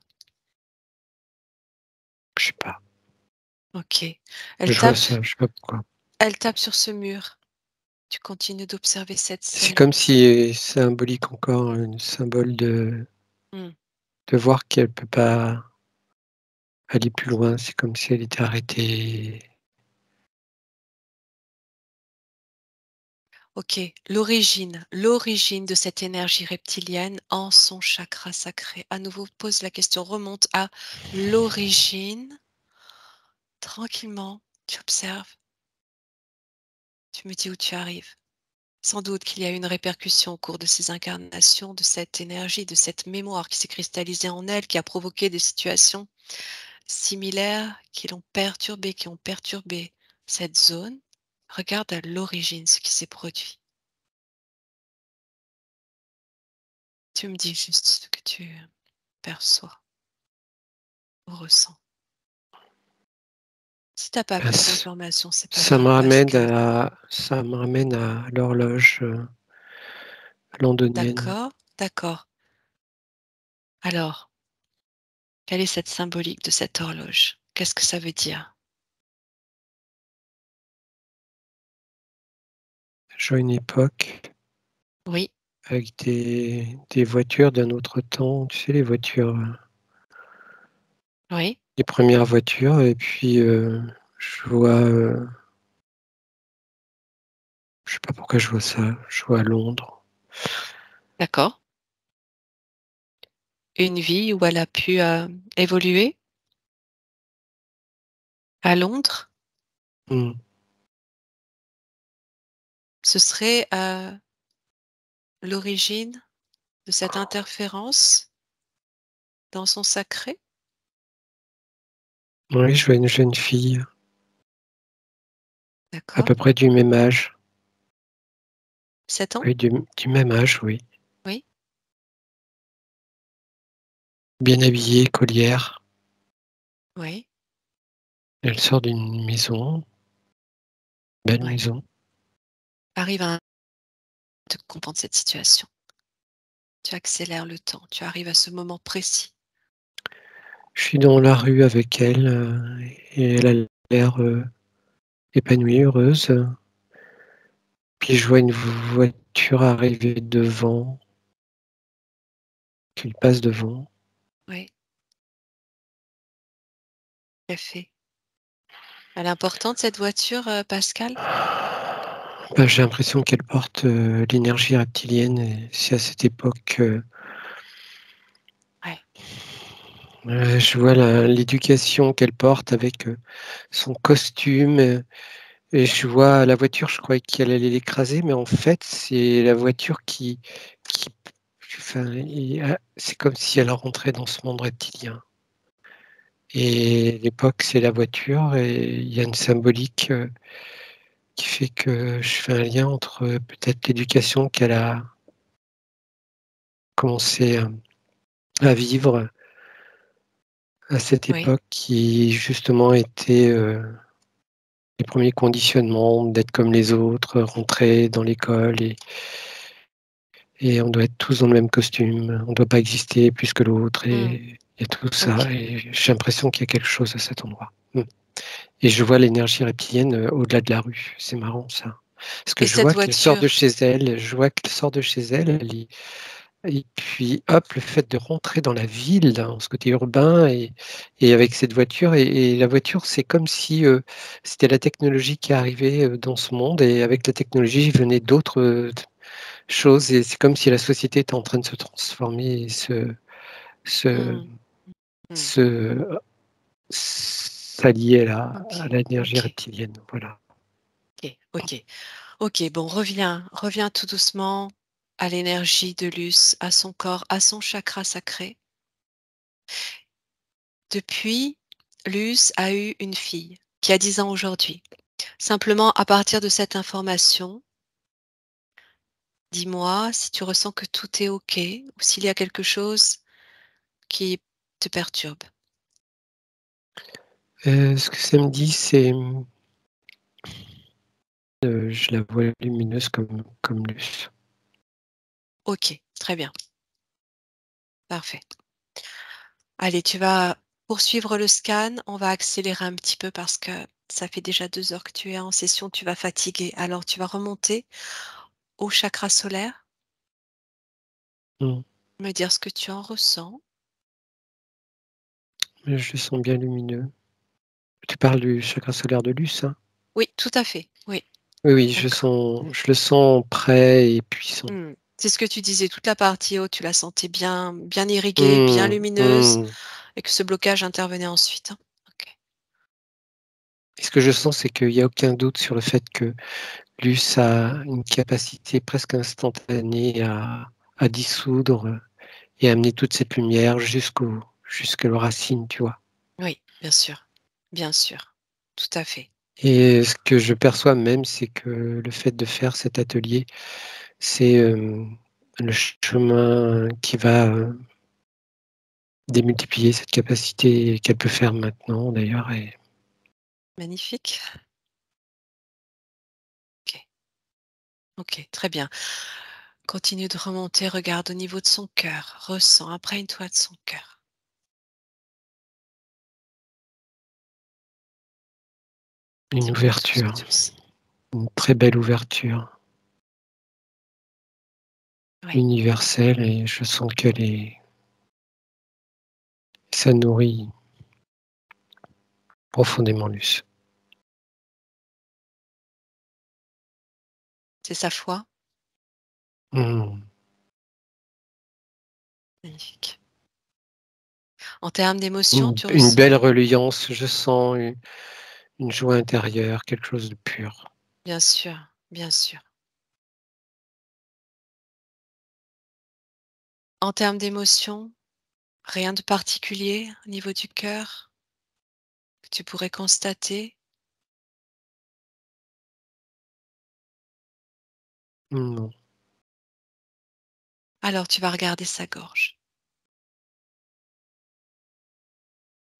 je sais pas. OK. Elle Je vois tape ça, je sais pas pourquoi. elle tape sur ce mur. Tu continues d'observer cette C'est scène. comme si c'est symbolique encore, un symbole Mmh. de voir qu'elle peut pas aller plus loin. C'est comme si elle était arrêtée. OK. L'origine de cette énergie reptilienne en son chakra sacré. À nouveau, pose la question, remonte à l'origine. Tranquillement, tu observes, tu me dis où tu arrives. Sans doute qu'il y a eu une répercussion au cours de ces incarnations, de cette énergie, de cette mémoire qui s'est cristallisée en elle, qui a provoqué des situations similaires qui ont perturbé cette zone. Regarde à l'origine ce qui s'est produit. Tu me dis juste ce que tu perçois ou ressens. Si t'as pas Ben, plus ç d'informations, c'est pas ça me grave parce ramène que à l'horloge, londonienne. d'accord, d'accord. Alors, quelle est cette symbolique de cette horloge? Qu'est-ce que ça veut dire? Je vois une époque Oui, avec des voitures d'un autre temps, tu sais les voitures, oui, les premières voitures et puis, je vois, je sais pas pourquoi je vois ça, je vois Londres. d'accord. Une vie où elle a pu, évoluer à Londres, Mmh. ce serait, l'origine de cette interférence dans son sacré? Oui, je vois une jeune fille, à D'accord. peu près du même âge. 7 ans? Oui, du même âge, oui. Oui, Bien habillée, collière. oui, Elle sort d'une maison, belle ouais. maison. Arrive à te comprendre cette situation. Tu accélères le temps, tu arrives à ce moment précis. Je suis dans la rue avec elle, et elle a l'air, épanouie, heureuse. Puis je vois une voiture arriver devant, qui passe devant. Oui, tout à fait. Elle est importante cette voiture, Pascal? Bah, j'ai l'impression qu'elle porte, l'énergie reptilienne et c'est à cette époque, Ouais, je vois l'éducation qu'elle porte avec, son costume, et je vois la voiture, je croyais qu'elle allait l'écraser, mais en fait, c'est la voiture qui enfin, c'est comme si elle rentrait dans ce monde reptilien et l'époque, c'est la voiture et il y a une symbolique, qui fait que je fais un lien entre, peut-être l'éducation qu'elle a commencé à vivre à cette oui, époque qui justement était, les premiers conditionnements d'être comme les autres, rentrer dans l'école et on doit être tous dans le même costume. On ne doit pas exister plus que l'autre Mmh. et tout ça, OK. et j'ai l'impression qu'il y a quelque chose à cet endroit. Et je vois l'énergie reptilienne, au-delà de la rue. C'est marrant ça. Parce que Et je cette vois qu'elle sort de voiture? chez elle, je vois qu'elle sort de chez elle, elle y et puis hop, le fait de rentrer dans la ville, dans ce côté urbain et avec cette voiture et la voiture, c'est comme si, c'était la technologie qui arrivait, dans ce monde et avec la technologie venaient d'autres, choses et c'est comme si la société était en train de se transformer et se Mmh. Mmh. se s'allier à OK. l'énergie OK. reptilienne, voilà. OK. OK. OK, bon, reviens tout doucement à l'énergie de Luce, à son corps, à son chakra sacré. Depuis, Luce a eu une fille qui a 10 ans aujourd'hui. Simplement, à partir de cette information, dis-moi si tu ressens que tout est OK ou s'il y a quelque chose qui te perturbe. Ce que ça me dit, c'est, je la vois lumineuse comme Luce. OK, très bien, parfait. Allez, tu vas poursuivre le scan. On va accélérer un petit peu parce que ça fait déjà 2 heures que tu es en session, tu vas fatiguer. Alors tu vas remonter au chakra solaire, Mmh. me dire ce que tu en ressens. Mais je le sens bien lumineux. Tu parles du chakra solaire de Luce, hein? Oui, tout à fait, oui, Oui, oui, d'accord. je le sens prêt et puissant. Mmh. C'est ce que tu disais, toute la partie haute, tu la sentais bien irriguée, bien Mmh, lumineuse mmh. et que ce blocage intervenait ensuite, hein. OK. Et ce que je sens, c'est qu'il y a aucun doute sur le fait que Luce a une capacité presque instantanée à dissoudre, et amener toute cette lumière jusqu'aux racines, tu vois? Oui, bien sûr, tout à fait. Et ce que je perçois même, c'est que le fait de faire cet atelier, c'est, le chemin qui va, démultiplier cette capacité qu'elle peut faire maintenant d'ailleurs et Magnifique. OK, OK, très bien. Continue de remonter, regarde au niveau de son cœur, ressens, imprègne-toi de son cœur. une Dis-moi tout ce que ouverture, tu ressens. une très belle ouverture Oui, universelle et je sens qu'elle est ça nourrit profondément Luce. c'est sa foi. Mmh. Magnifique. En termes d'émotion, tu Une belle ressens reliance, je sens une joie intérieure, quelque chose de pur. bien sûr, bien sûr. En termes d'émotion, rien de particulier au niveau du cœur que tu pourrais constater? Non, Alors tu vas regarder sa gorge,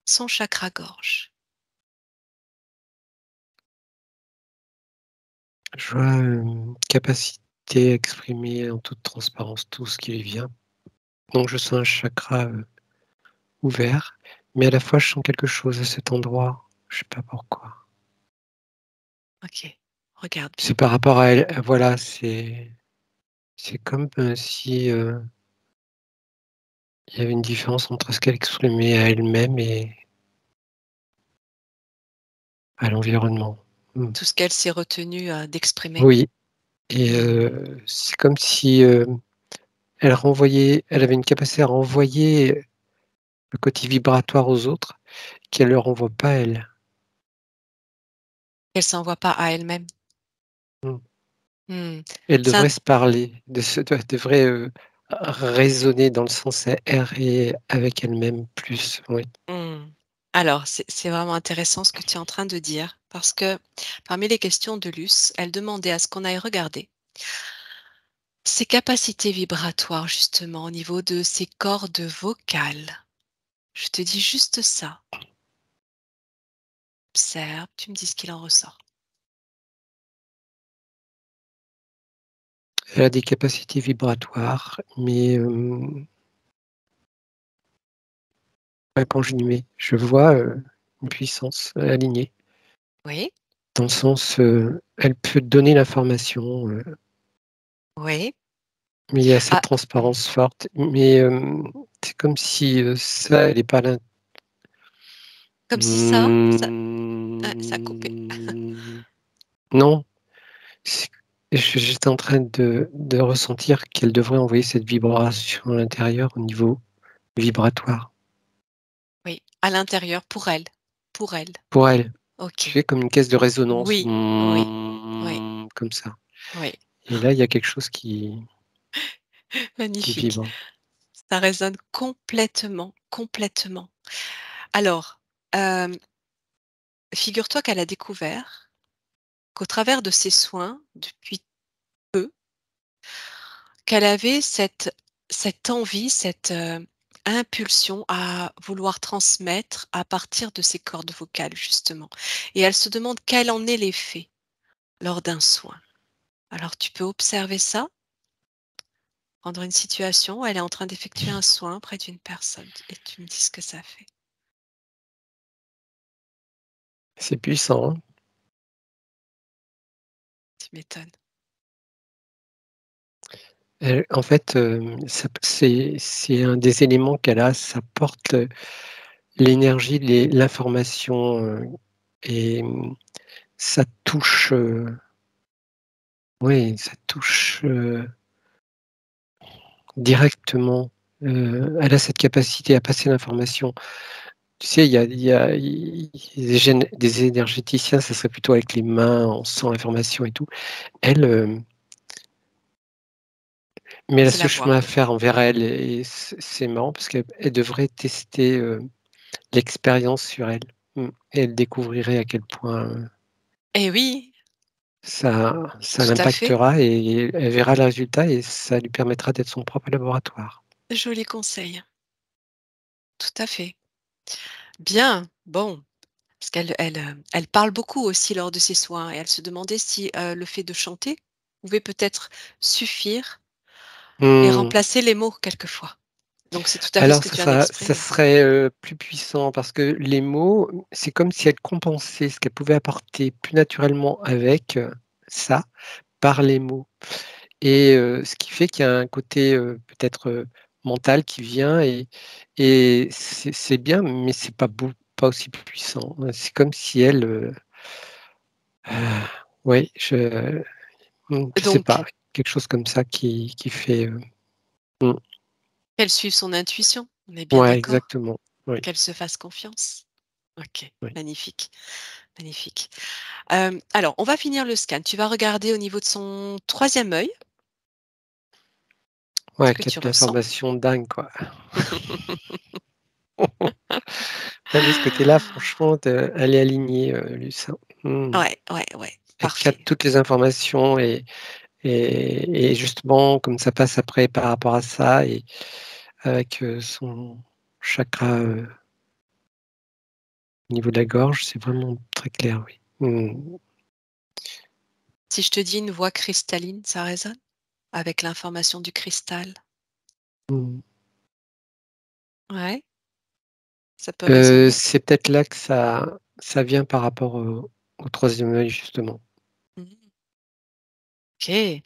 son chakra gorge. je vois une capacité à exprimer en toute transparence tout ce qui lui vient. Donc je sens un chakra, ouvert, mais à la fois je sens quelque chose à cet endroit, je sais pas pourquoi. OK, regarde bien. C'est par rapport à elle, voilà, c'est comme, si, il y avait une différence entre ce qu'elle exprimait à elle-même et à l'environnement. Mmh. Tout ce qu'elle s'est retenue, d'exprimer. Oui et Mmh. c'est comme si, elle avait une capacité à renvoyer le côté vibratoire aux autres qu'elle leur renvoie pas elle. Elle s'envoie pas à elle-même. Mmh. Mmh. Elle C'est int devrait se parler, devrait, raisonner dans le sens R et avec elle-même plus, oui. mmh. Alors c'est vraiment intéressant ce que tu es en train de dire parce que parmi les questions de Luce, elle demandait à ce qu'on aille regarder ses capacités vibratoires justement au niveau de ses cordes vocales. Je te dis juste ça. Observe, tu me dis ce qu'il en ressort. Elle a des capacités vibratoires, mais quand je vois, une puissance alignée, Oui, dans le sens, elle peut donner l'information, oui. mais il y a cette Ah, mmh, transparence forte, mais c'est comme si, ça, elle est pas là. comme si ça a coupé. Non, c'est j'étais en train de ressentir qu'elle devrait envoyer cette vibration à l'intérieur au niveau vibratoire, Oui, à l'intérieur, pour elle, pour elle. pour elle. Tu OK. sais, comme une caisse de résonance, Oui, oui, oui, comme ça. oui. Et là, il y a quelque chose qui Magnifique. vibre. Ça résonne complètement, complètement. Alors, hem, figure-toi qu'elle a découvert qu'au travers de ses soins, depuis peu, qu'elle avait cette envie, impulsion à vouloir transmettre à partir de ses cordes vocales, justement, et elle se demande quel en est l'effet lors d'un soin. Alors tu peux observer ça, prendre une situation où elle est en train d'effectuer un soin près d'une personne et tu me dis ce que ça fait. C'est puissant, hein. Tu m'étonnes. En fait, ça c'est un des éléments qu'elle a, ça porte, l'énergie, l'information, et ça touche, oui, ça touche, directement, elle a cette capacité à passer l'information. Tu sais, des énergéticiens, ça serait plutôt avec les mains, on sent l'information et tout. Elle, mais elle a C'est ce la voix. chemin à faire envers elle et c'est marrant parce qu'elle devrait tester, l'expérience sur elle. Et elle découvrirait à quel point, Eh oui, ça tout à fait. l'impactera et elle verra le résultat et ça lui permettra d'être son propre laboratoire. Joli conseil. Tout à fait. Bien, bon, parce elle parle beaucoup aussi lors de ses soins et elle se demandait si, le fait de chanter pouvait peut-être suffire et Mmh. remplacer les mots quelquefois. Donc c'est tout à fait ce Alors que tu viens ça d'exprimer. serait, plus puissant parce que les mots, c'est comme si elle compensait ce qu'elle pouvait apporter plus naturellement avec, ça, par les mots et ce qui fait qu'il y a un côté, peut-être, mental qui vient et c'est bien, mais c'est pas aussi puissant. C'est comme si elle, ouais, je sais pas, Donc quelque chose comme ça qui fait, mmh, qu'elle suive son intuition, on est bien ouais, d'accord? exactement. Oui, Qu'elle se fasse confiance? OK, oui. magnifique, magnifique. Alors on va finir le scan. Tu vas regarder au niveau de son troisième œil, Ouais, ce elle que tu capte ressens. l'information dingue, quoi. Ouais, de ce côté-là, franchement, elle est alignée, Luce, hein. Mmh. Ouais, ouais, ouais, Elle capte parfait. toutes les informations et justement, comme ça passe après par rapport à ça et avec, son chakra, au niveau de la gorge, c'est vraiment très clair, oui. Mmh. Si je te dis une voix cristalline, ça résonne? Avec l'information du cristal? Mmh. Ouais, ça peut résonner? C'est peut-être là que ça vient par rapport au 3e œil, justement, Mmh. OK, et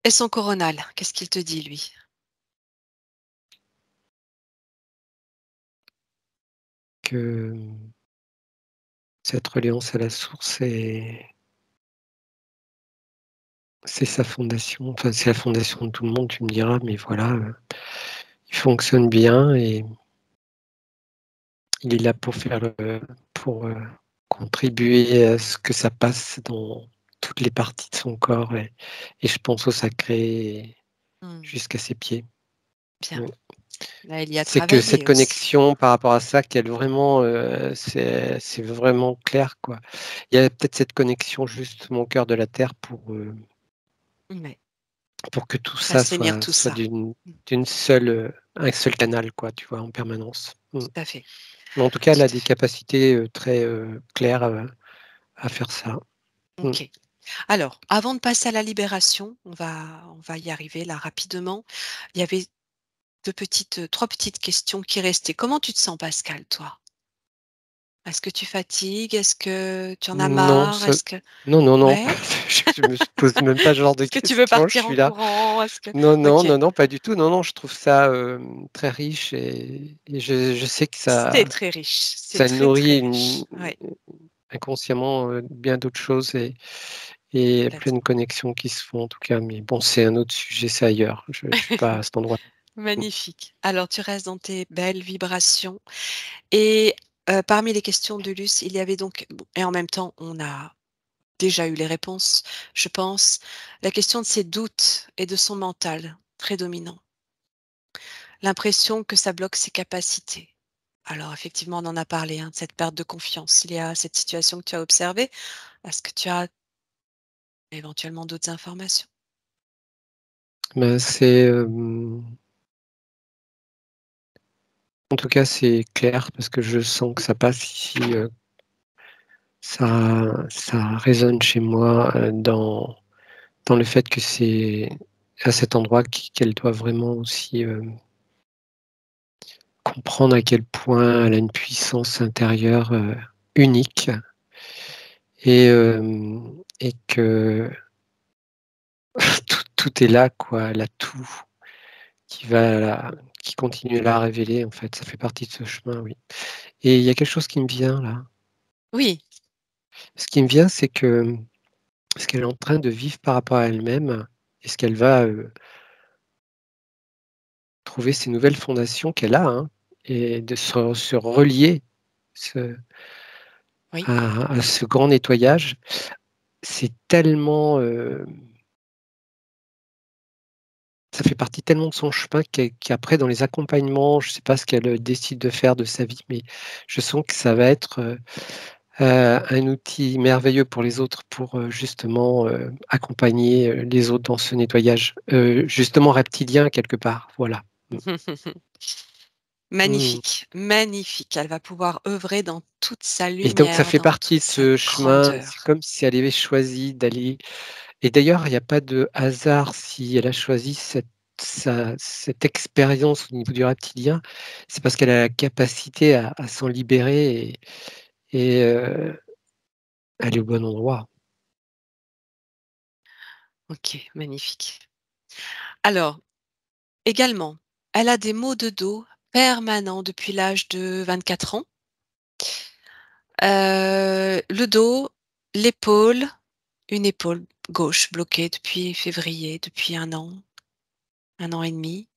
son coronal, qu'est-ce qu'il te dit lui? que, cette reliance à la source c'est sa fondation, enfin, c'est la fondation de tout le monde, tu me diras, mais voilà, il fonctionne bien et il est là pour pour, contribuer à ce que ça passe dans toutes les parties de son corps et je pense au sacré Mmh, jusqu'à ses pieds. bien. Mmh. Là, il y a C'est que cette travaillé aussi. connexion par rapport à ça, qu'elle vraiment, c'est vraiment clair, quoi. Il y a peut-être cette connexion juste mon cœur de la terre Ouais, pour que tout ça assainir soit tout ça. Mmh, d'une seule, un seul canal, quoi, tu vois, en permanence. tout à fait, Mais en tout cas, elle tout a à des fait. capacités, très, claires, à faire ça. Mmh. OK. Alors, avant de passer à la libération, on va y arriver là rapidement. Il y avait 3 petites questions qui restaient. Comment tu te sens Pascal, toi? Est-ce que tu fatigues? Est-ce que tu en as Non, marre? ça Est-ce que non, non, non, ouais? je me pose même pas ce genre de Est-ce que tu veux questions, je partir suis en là. courant? Est-ce que Non, non, OK, non, non, pas du tout. Non, non, je trouve ça, très riche et je sais que c'est très riche, c'est ça très, très nourrit riche. Ouais, inconsciemment, bien d'autres choses et plein de complètement. connexions qui se font en tout cas, mais bon, c'est un autre sujet, c'est ailleurs. Je suis pas à cet endroit. Mmh. Magnifique. Alors tu restes dans tes belles vibrations et parmi les questions de Luce, il y avait donc bon et en même temps, on a déjà eu les réponses, je pense. La question de ses doutes et de son mental très dominant. L'impression que ça bloque ses capacités. Alors effectivement, on en a parlé, hein, de cette perte de confiance liée à cette situation que tu as observée. Est-ce que tu as éventuellement d'autres informations? Ben, c'est, en tout cas, c'est clair parce que je sens que ça passe ici, ça résonne chez moi, dans le fait que c'est à cet endroit qu'elle doit vraiment aussi, comprendre à quel point elle a une puissance intérieure, unique et que tout est là quoi, elle a tout qui va la qui continue à la révéler en fait, ça fait partie de ce chemin, oui. Et il y a quelque chose qui me vient là. Oui, Ce qui me vient, c'est que ce qu'elle est en train de vivre par rapport à elle-même et ce qu'elle va, trouver ces nouvelles fondations qu'elle a, hein, et de se relier ce oui. à ce grand nettoyage, c'est tellement, ça fait partie tellement de son chemin qu'après dans les accompagnements, je ne sais pas ce qu'elle, décide de faire de sa vie, mais je sens que ça va être, un outil merveilleux pour les autres pour, justement, accompagner, les autres dans ce nettoyage, justement reptilien quelque part, voilà. Mmh. Mmh. Magnifique, magnifique. Elle va pouvoir œuvrer dans toute sa Et donc ça lumière, fait dans partie toute de sa ce chemin, c'est grandeur. comme si elle avait choisi d'aller et d'ailleurs il y a pas de hasard si elle a choisi cette expérience au niveau du reptilien, c'est parce qu'elle a la capacité à s'en libérer et elle est au bon endroit. OK, magnifique. Alors, également, elle a des maux de dos permanents depuis l'âge de 24 ans. Le dos, l'épaule, une épaule gauche bloquée depuis février, depuis 1 an et demi.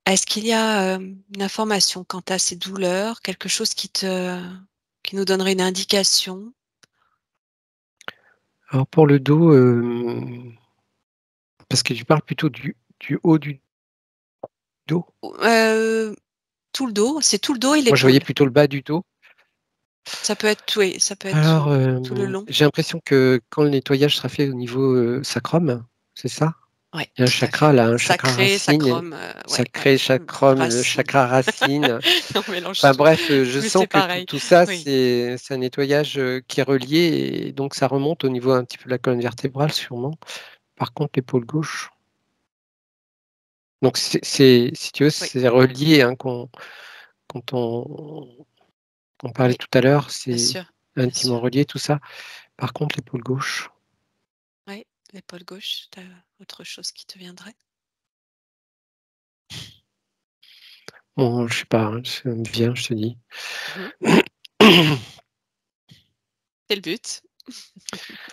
Est-ce qu'il y a, une information quant à ces douleurs? Quelque chose qui nous donnerait une indication? Alors pour le dos, parce que tu parles plutôt du haut du dos? Ou tout le dos, c'est tout le dos et Moi je voyais l'épaule. plutôt le bas du dos. Ça peut être oui, ça peut être Alors, tout le long. j'ai l'impression que quand le nettoyage sera fait au niveau, sacrum, c'est ça? Ouais, Il y a un tout à fait. chakra là, un chakra Sacré, racine et sacrum, ouais, ouais. sacré, chakram, le Racine. chakra racine. On mélange Enfin tout, bref, je mais sens c'est que pareil. tout ça, Oui. c'est un nettoyage, qui est relié et donc ça remonte au niveau un petit peu de la colonne vertébrale sûrement. Par contre l'épaule gauche donc c'est si tu veux, Oui, c'est relié, hein, quand on parlait oui, tout à l'heure, bien c'est sûr, bien intimement sûr. relié tout ça. Par contre l'épaule gauche, Oui, l'épaule gauche, tu as autre chose qui te viendrait? bon je sais pas, hein, ça me vient, je te dis. Mmh. C'est le but.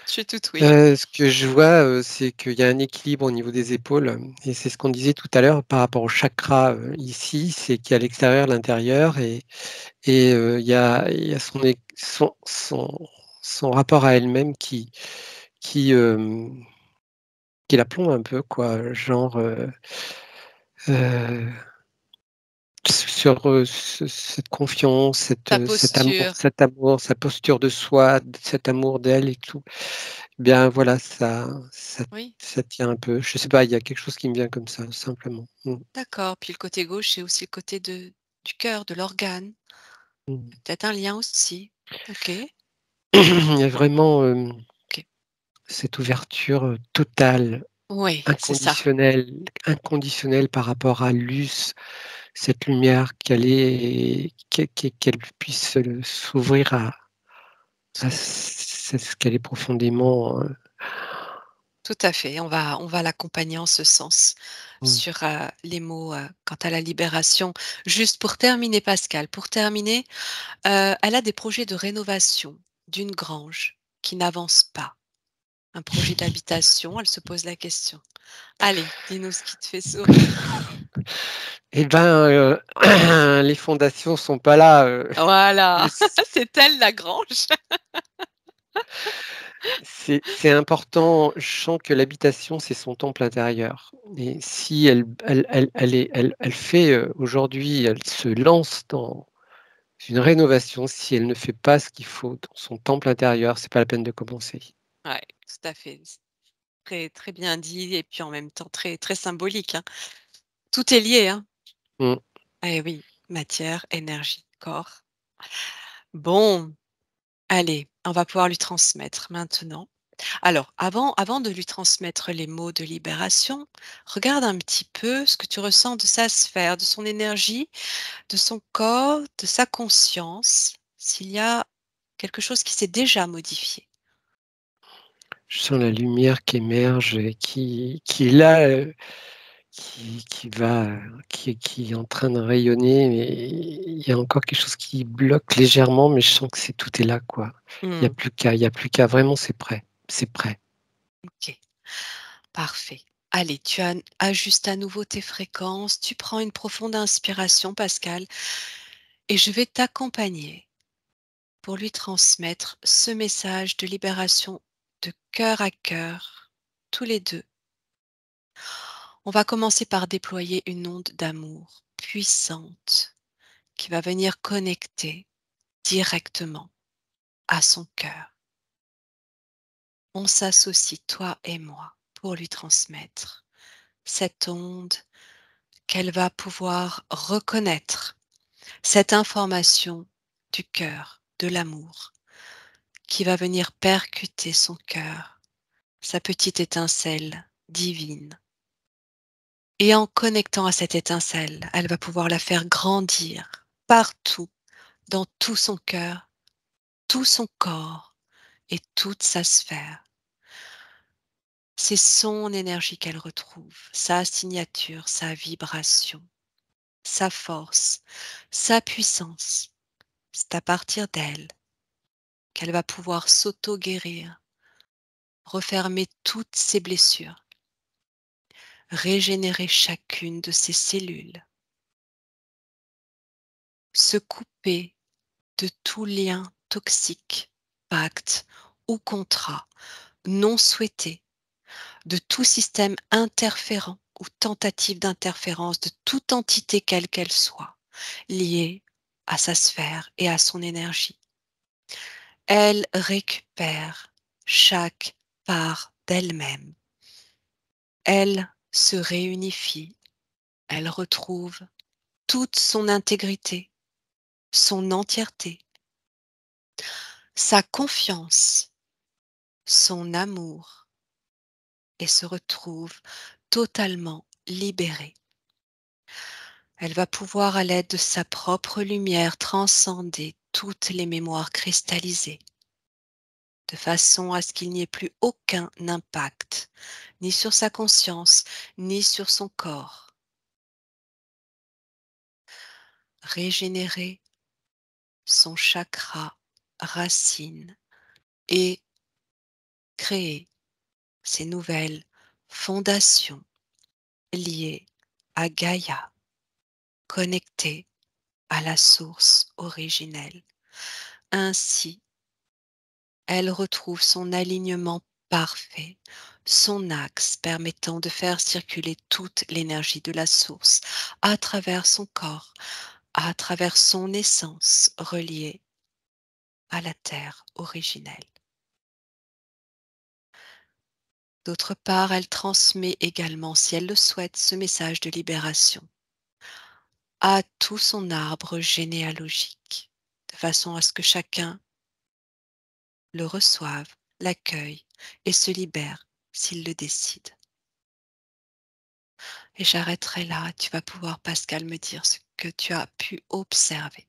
Je suis toute oui. Ce que je vois, c'est qu'il y a un équilibre au niveau des épaules, et c'est ce qu'on disait tout à l'heure par rapport au chakra, ici, c'est qu'il y a l'extérieur, l'intérieur et il y a son rapport à elle-même qui, qui la plombe un peu quoi, genre, heu, sur, cette confiance, Ta posture, cet amour, sa posture de soi, cet amour d'elle et tout. Bien voilà, oui, ça tient un peu. Je sais pas, il y a quelque chose qui me vient comme ça, simplement. Mmh. d'accord. Puis le côté gauche, c'est aussi le côté du cœur, de l'organe. Mmh. Peut-être un lien aussi. OK. Il y a vraiment, OK. cette ouverture, totale, Oui, c'est ça. inconditionnelle par rapport à cette lumière qu'elle puisse, s'ouvrir à ce qu'elle est profondément, Tout à fait, on va l'accompagner en ce sens mmh, sur, les mots, quant à la libération. Juste pour terminer Pascal, pour terminer, elle a des projets de rénovation d'une grange qui n'avance pas. Un projet d'habitation, elle se pose la question. Allez, dis-nous ce qui te fait sourire. et ben, les fondations sont pas là, Voilà, le c'est elle la grange. c'est important. Je sens que l'habitation, c'est son temple intérieur et si elle fait, aujourd'hui, elle se lance dans une rénovation, si elle ne fait pas ce qu'il faut dans son temple intérieur, c'est pas la peine de commencer. Ouais, tout à fait. C'est très, très bien dit et puis en même temps très, très symbolique, hein. Tout est lié, hein. Mmh. Eh oui, matière, énergie, corps. Bon, allez, on va pouvoir lui transmettre maintenant. Alors, avant de lui transmettre les mots de libération, regarde un petit peu ce que tu ressens de sa sphère, de son énergie, de son corps, de sa conscience, s'il y a quelque chose qui s'est déjà modifié. Je sens la lumière qui émerge et qui est là, qui va, qui est en train de rayonner, mais il y a encore quelque chose qui bloque légèrement, mais je sens que tout est là, quoi. Hmm, Il y a plus qu'à, vraiment, c'est prêt. ok, parfait. Allez, ajustes à nouveau tes fréquences, tu prends une profonde inspiration, Pascal, et je vais t'accompagner pour lui transmettre ce message de libération de cœur à cœur, tous les deux. On va commencer par déployer une onde d'amour puissante qui va venir connecter directement à son cœur. On s'associe, toi et moi, pour lui transmettre cette onde qu'elle va pouvoir reconnaître, cette information du cœur, de l'amour, qui va venir percuter son cœur, sa petite étincelle divine. Et en connectant à cette étincelle, elle va pouvoir la faire grandir partout, dans tout son cœur, tout son corps et toute sa sphère. C'est son énergie qu'elle retrouve, sa signature, sa vibration, sa force, sa puissance. C'est à partir d'elle qu'elle va pouvoir s'auto-guérir, refermer toutes ses blessures, régénérer chacune de ses cellules, se couper de tout lien toxique, pacte ou contrat non souhaité, de tout système interférent ou tentative d'interférence de toute entité quelle qu'elle soit, liée à sa sphère et à son énergie. Elle récupère chaque part d'elle-même. Elle se réunifie. Elle retrouve toute son intégrité, son entièreté, sa confiance, son amour et se retrouve totalement libérée. Elle va pouvoir, à l'aide de sa propre lumière, transcender toutes les mémoires cristallisées, de façon à ce qu'il n'y ait plus aucun impact, ni sur sa conscience, ni sur son corps. Régénérer son chakra racine et créer ces nouvelles fondations liées à Gaïa, connectées à la source originelle. Ainsi, elle retrouve son alignement parfait, son axe permettant de faire circuler toute l'énergie de la source à travers son corps, à travers son essence reliée à la terre originelle. D'autre part, elle transmet également, si elle le souhaite, ce message de libération à tout son arbre généalogique, de façon à ce que chacun le reçoivent, l'accueillent et se libèrent s'ils le décident. Et j'arrêterai là. Tu vas pouvoir, Pascal, me dire ce que tu as pu observer.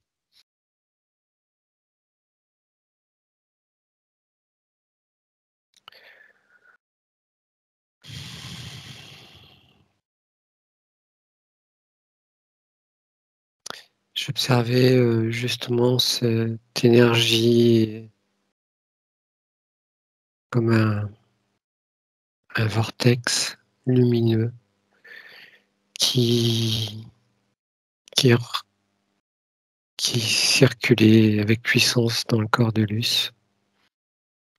J'observais, justement cette énergie comme un vortex lumineux qui qui r qui circulait avec puissance dans le corps de Luce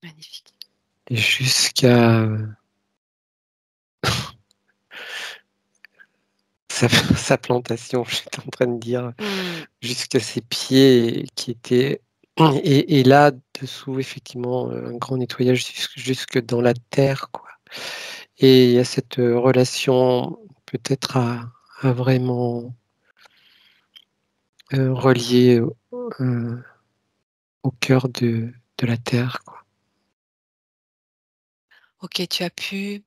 Magnifique. et jusqu'à, sa sa plantation, j'étais en train de dire, Mmh. jusqu'à ses pieds qui étaient et là dessous effectivement, un grand nettoyage jusque dans la terre, quoi. Et il y a cette, relation peut-être à vraiment, relier au cœur de la terre, quoi. OK, tu as pu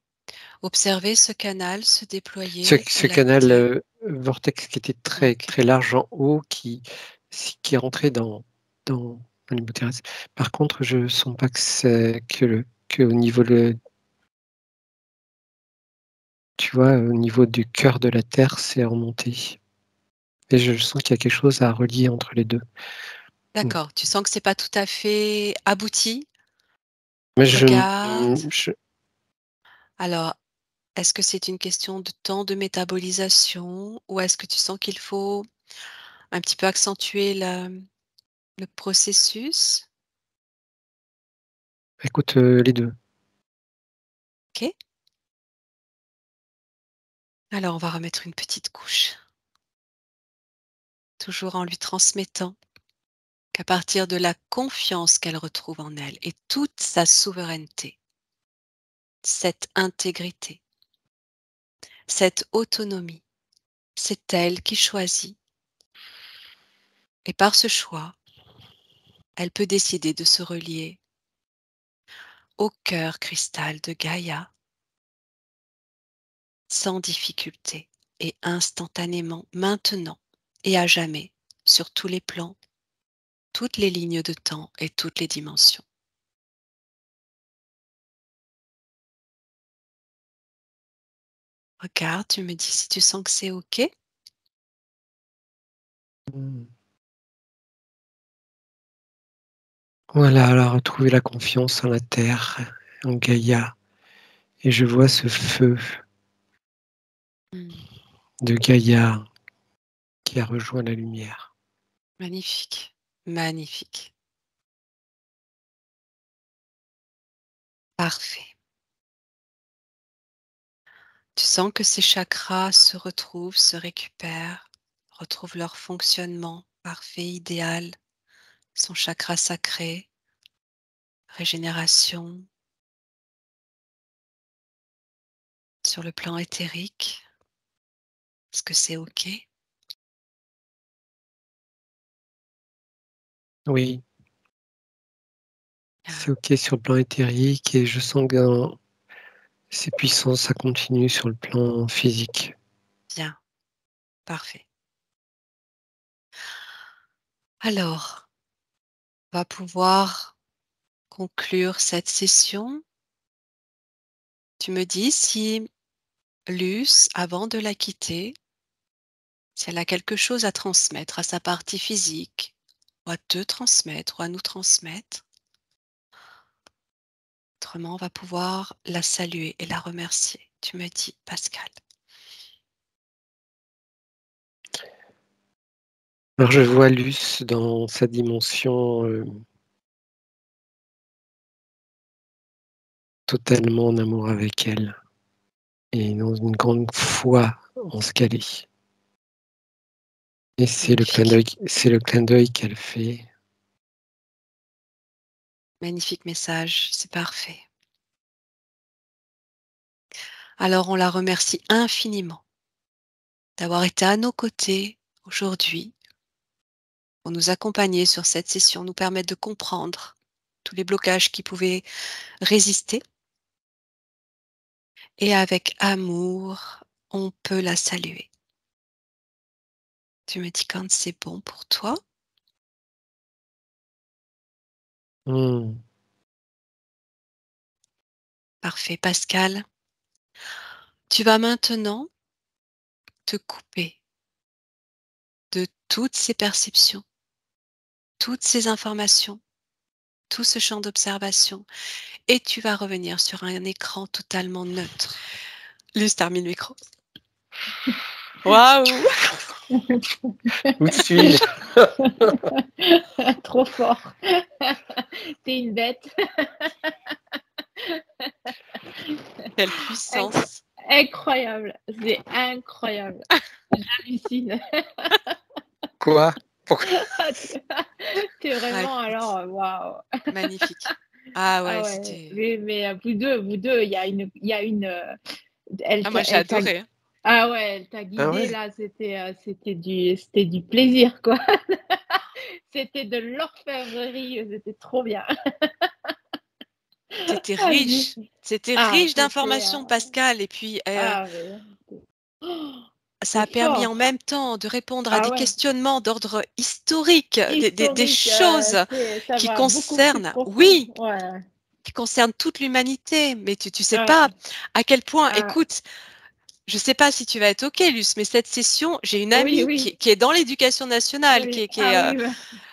observer ce canal se Ce déployer de ce la canal, terre. vortex qui était très OK, très large en haut qui est rentré dans l'hypothérèse. Par contre, je sens pas qu'au niveau tu vois, au niveau du cœur de la terre, c'est remonté et je sens qu'il y a quelque chose à relier entre les 2. Mmh. d'accord. Tu sens que c'est pas tout à fait abouti? Mais Regarde. je Alors, est-ce que c'est une question de temps de métabolisation ou est-ce que tu sens qu'il faut un petit peu accentuer le processus? écoute, les 2. OK. Alors, on va remettre une petite couche, toujours en lui transmettant qu'à partir de la confiance qu'elle retrouve en elle et toute sa souveraineté, cette intégrité, cette autonomie, c'est elle qui choisit et par ce choix, elle peut décider de se relier au cœur cristal de Gaïa sans difficulté et instantanément, maintenant et à jamais, sur tous les plans, toutes les lignes de temps et toutes les dimensions. Regarde, tu me dis si tu sens que c'est OK. Mmh. Voilà, elle a retrouvé la confiance en la terre, en Gaïa et je vois ce feu Mmh, de Gaïa qui a rejoint la lumière. magnifique, magnifique, parfait. Tu sens que ces chakras se retrouvent, se récupèrent, retrouvent leur fonctionnement parfait, idéal, son chakra sacré, régénération sur le plan éthérique. Est-ce que c'est OK? Oui, c'est Ah, OK sur le plan éthérique et je sens que dans ces puissances, ça continue sur le plan physique. bien, parfait. Alors, on va pouvoir conclure cette session. Tu me dis si Luce, avant de la quitter, si elle a quelque chose à transmettre à sa partie physique, ou à te transmettre, ou à nous transmettre. Autrement, on va pouvoir la saluer et la remercier. Tu me dis, Pascal. Alors je vois Luce dans sa dimension, totalement en amour avec elle et dans une grande foi en ce qu'elle est et Magnifique, c'est le clin d'œil qu'elle fait. magnifique message, c'est parfait. Alors, on la remercie infiniment d'avoir été à nos côtés aujourd'hui pour nous accompagner sur cette session, nous permettre de comprendre. tous les blocages qui pouvaient résister et avec amour, on peut la saluer. Tu me dis quand c'est bon pour toi. Mmh. Parfait, Pascal. Tu vas maintenant te couper de toutes ces perceptions, toutes ces informations, tout ce champ d'observation et tu vas revenir sur un écran totalement neutre. Luz, termine le micro. Waouh! Où suis-je? Trop fort. T'es une bête. Quelle puissance! Incroyable. C'est incroyable. J'hallucine. Quoi? Pourquoi? T'es vraiment alors, waouh. Magnifique. Ah ouais, Ah ouais. c'était. Mais vous deux, il y a une. Ah, moi j'ai Elle t'a. adoré. Hein. Ah ouais, elle t'a Ah guidé ouais? là. C'était du plaisir quoi. C'était de l'orfèvrerie. C'était trop bien. C'était Ah, riche. C'était ah, riche d'informations, Pascal. Et puis, ah, mais ça c'est a permis en fort. même temps de répondre à Ah des ouais. questionnements d'ordre historique, des Historique, choses ça qui va beaucoup plus concernent, profond. oui, Ouais. qui concernent toute l'humanité. Mais tu sais Ouais. pas à quel point, Ah, écoute, je sais pas si tu vas être OK, Luce, mais cette session, j'ai une oui, amie oui, qui est dans l'éducation nationale, oui. qui est Ah oui,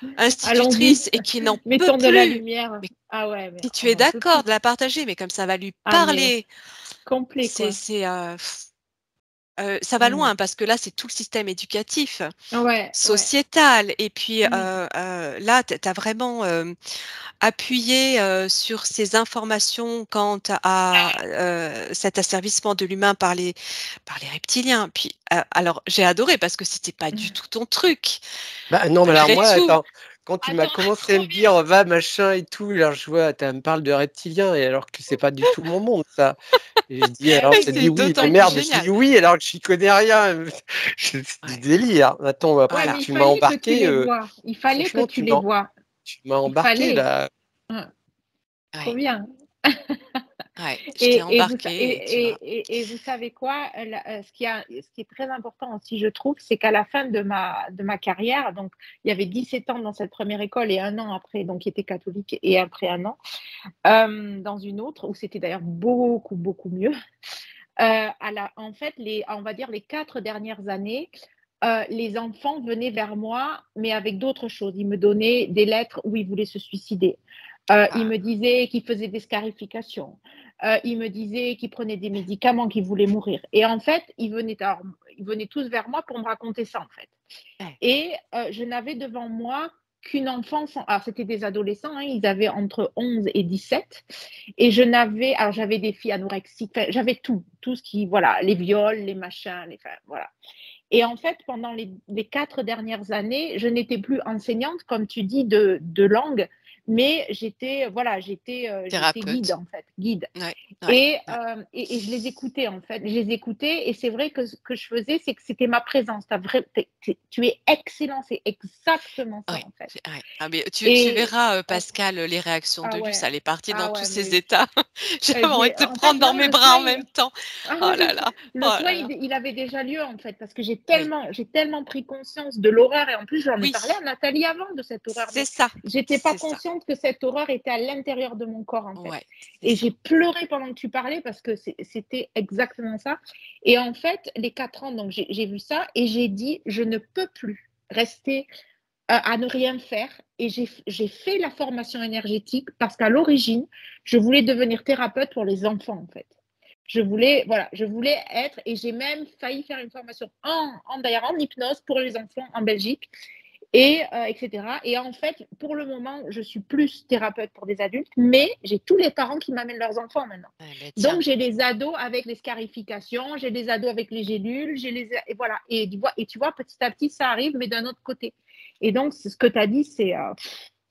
allons-y. institutrice et qui n'en peut Mettons de la plus. lumière. Mais Ah ouais, mais si tu on es n'en peut d'accord plus. de la partager, mais comme ça va lui Ah mais parler, complet quoi. ça va Mm. loin parce que là, c'est tout le système éducatif, Ouais, ouais. sociétal. Et puis Mm. là, tu as vraiment appuyé sur ces informations quant à cet asservissement de l'humain par les reptiliens. Puis, alors, j'ai adoré parce que c'était pas du tout ton truc, Bah non, mais alors malgré moi, tout. attends, quand tu m'as Attends, commencé à trop me bien. dire va machin et tout, alors je vois, tu me parles de reptiliens, et alors que c'est pas du tout mon monde, ça. Et je dis, Eh alors oui, je te dis C'est oui, mais d'autant plus merde, je dis génial. oui alors que je connais rien. C'est du Ouais, délire. Attends, après, ouais, voilà. mais il tu m'as fallait que tu embarqué, les vois. Il fallait que franchement, tu les vois. tu m'as Il embarqué fallait. là. Ouais, trop Ouais, bien. ouais. Je t'ai embarqué et tu vois. Et vous savez quoi, ce qui est très important aussi, je trouve, c'est qu'à la fin de ma carrière, donc il y avait 17 ans dans cette première école et un an après, donc qui était catholique, et après un an dans une autre, où c'était d'ailleurs beaucoup, beaucoup mieux. En fait, on va dire les 4 dernières années, les enfants venaient vers moi, mais avec d'autres choses. Ils me donnaient des lettres où ils voulaient se suicider. Ils Ah, me disaient qu'ils faisaient des scarifications. Ils me disaient qu'ils prenaient des médicaments, qu'ils voulaient mourir. Et en fait, ils venaient tous vers moi pour me raconter ça, en fait. ouais. Et je n'avais devant moi qu'une enfance. Alors, c'était des adolescents, hein, ils avaient entre 11 et 17. Et j'avais des filles anorexiques, j'avais tout ce qui, voilà, les viols, les machins, voilà. Et en fait, pendant les 4 dernières années, je n'étais plus enseignante, comme tu dis, de langue, mais j'étais guide, Thérapeute. en fait, guide. Ouais, ouais, Et, ouais. et je les écoutais, en fait. Je les écoutais, et c'est vrai que ce que je faisais, c'est que c'était ma présence. Tu es excellent, c'est exactement ça, Ouais, en fait. ouais. Ah, mais tu Et, verras, oh, Pascal, les réactions ah de Luce, ouais, elle est partie dans ah tous ouais, ses mais états. J'avais envie de te en fait, prendre dans non, mes bras en même temps. ah Oh ouais, là là, le oh soin, là là. il avait déjà lieu en fait, parce que Oui, j'ai tellement pris conscience de l'horreur, et en plus j'en ai oui, parlé à Nathalie avant de cette horreur, c'est mais ça, j'étais pas c'est ça. consciente que cette horreur était à l'intérieur de mon corps en fait. Ouais, c'est Et ça. j'ai pleuré pendant que tu parlais parce que c'était exactement ça. Et en fait, les 4 ans, donc j'ai vu ça et j'ai dit, je ne peux plus rester à ne rien faire. Et j'ai fait la formation énergétique parce qu'à l'origine, je voulais devenir thérapeute pour les enfants, en fait. Je voulais être, et j'ai même failli faire une formation d'ailleurs en hypnose pour les enfants en Belgique, et etc. Et en fait, pour le moment, je suis plus thérapeute pour des adultes, mais j'ai tous les parents qui m'amènent leurs enfants maintenant. Ah, ben Donc, tiens, j'ai les ados avec les scarifications, j'ai les ados avec les gélules, et voilà. Et tu vois, petit à petit, ça arrive, mais d'un autre côté. Et donc, ce que tu as dit, c'est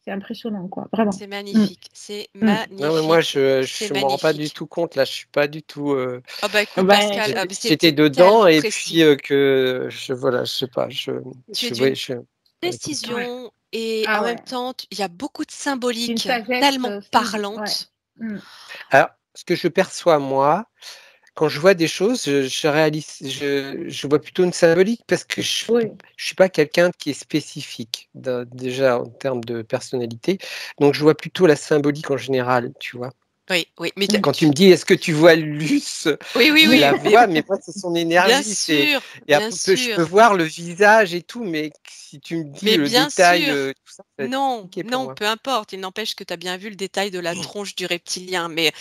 impressionnant, quoi, vraiment. c'est Mm, magnifique, c'est mm. Non, mais moi, magnifique, c'est je m'en rends pas du magnifique. tout compte là. Je suis pas du tout. Oh bah écoute, Ben, Pascal, c'est mais J'étais c'était dedans tellement et puis précis. que voilà, je sais pas. Tu es Ouais, d'une précision et Ah en ouais, même temps, il y a beaucoup de une symbolique sagesse tellement aussi. Ouais. parlante. Mm. Alors, ce que je perçois, moi, quand je vois des choses, je réalise, je vois plutôt une symbolique parce que je Oui. suis pas quelqu'un qui est spécifique, déjà en termes de personnalité. Donc, je vois plutôt la symbolique en général, tu vois. Oui, oui, mais Mm. Quand tu me dis, est-ce que tu vois Luce? oui, oui, Je oui, la mais vois, mais moi, c'est son bien énergie. sûr, Et bien après, je peux sûr, voir le visage et tout, mais si tu me dis mais le bien détail, sûr. tout ça, ça va être Non, compliqué pour non, moi. peu importe. Il n'empêche que tu as bien vu le détail de la tronche du reptilien, mais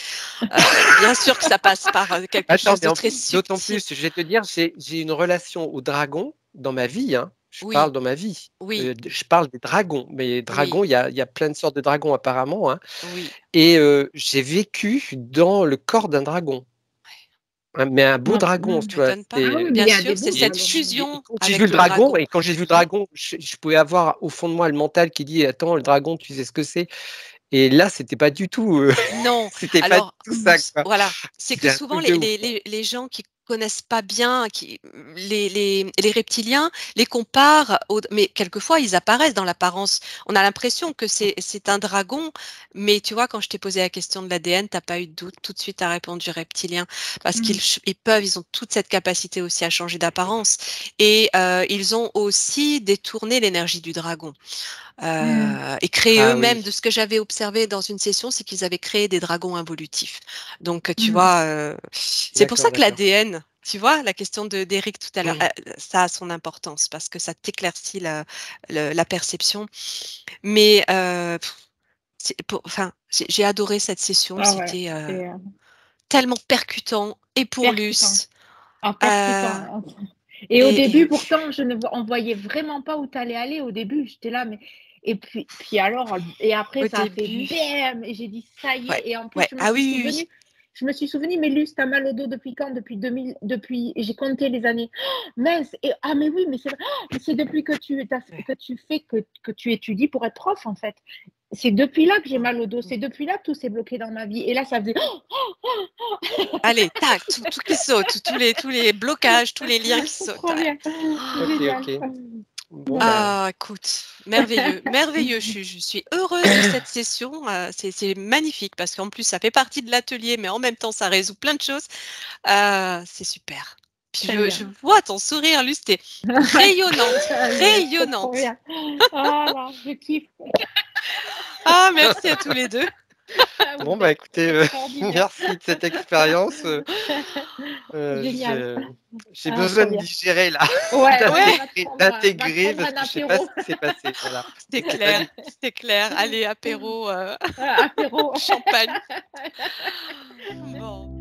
bien sûr que ça passe par quelque Attends, chose mais de très d'autant subtil. plus, je vais te dire, j'ai une relation au dragon dans ma vie, hein. Je parle Oui, dans ma vie. oui, Je parle des dragons, mais les oui, dragons, il y a plein de sortes de dragons apparemment, hein. oui. Et j'ai vécu dans le corps d'un dragon. Mais un beau dragon, Ça tu vois. m'étonne pas. Ah oui, mais il Bien y a des sûr, c'est beaux Et, cette dragons. et fusion quand j'ai vu avec le le dragon, dragon. et quand j'ai vu le dragon, je pouvais avoir au fond de moi le mental qui dit, attends, le dragon, tu sais ce que c'est. Et là, c'était pas du tout, Non, c'était pas du alors tout ça, quoi. voilà, c'est que C'était un souvent truc de ouf, quoi. les gens qui connaissent pas bien, les reptiliens les comparent aux mais quelquefois ils apparaissent dans l'apparence. On a l'impression que c'est un dragon, mais tu vois, quand je t'ai posé la question de l'ADN, tu as pas eu de doute, tout de suite tu as répondu reptilien parce Mm. ils ont toute cette capacité aussi à changer d'apparence et ils ont aussi détourné l'énergie du dragon. Mm. Et créer Ah eux-mêmes, oui, de ce que j'avais observé dans une session, c'est qu'ils avaient créé des dragons involutifs. Donc, tu Mm. vois, c'est pour d'accord, ça que d'accord. l'ADN, tu vois, la question d'Éric tout à l'heure, ça a son importance parce que ça t'éclaircit la perception. Mais enfin, j'ai adoré cette session, Ah ouais, c'était c'est tellement percutant et pour percutant. Luce. En euh, percutant. Et au et début, pourtant, on voyait vraiment pas où tu allais aller. Au début, j'étais là, mais. Et puis alors, et après, au ça a fait début, bam! Et j'ai dit, ça y ouais, est. Et en plus, ouais, ah oui, oui, oui. je me suis souvenu, mais Luce, t'as mal au dos depuis quand? Depuis 2000, et j'ai compté les années. Oh, mince! Et, ah, mais oui, mais c'est vrai. Oh, mais c'est depuis que tu fais, que tu étudies pour être prof, en fait. C'est depuis là que j'ai mal au dos. C'est depuis là que tout s'est bloqué dans ma vie. Et là, ça faisait. Allez, tac, tout qui saute, tous les blocages, tous les liens qui sautent. Trop Ouais. bien. Ok, Génial. ok. Bon, bah, Voilà. Ah, écoute, merveilleux, merveilleux. Je suis heureuse de cette session. C'est magnifique parce qu'en plus, ça fait partie de l'atelier, mais en même temps, ça résout plein de choses. C'est super. Puis Très je bien. vois ton sourire, Luce, t'es rayonnante, C'est trop rayonnante. bien. Voilà, je kiffe. Ah, merci à tous les deux. Ah, vous bon, bah êtes écoutez, extraordinaire. merci de cette expérience. Génial. J'ai Ah, trop besoin de bien. digérer là, Ouais, Ouais, va te d'intégrer prendre parce un que je sais pas ce apéro. qui s'est passé. Voilà. c'est Je sais pas clair, du tout. c'est clair. Allez, apéro, Apéro. champagne. Bon.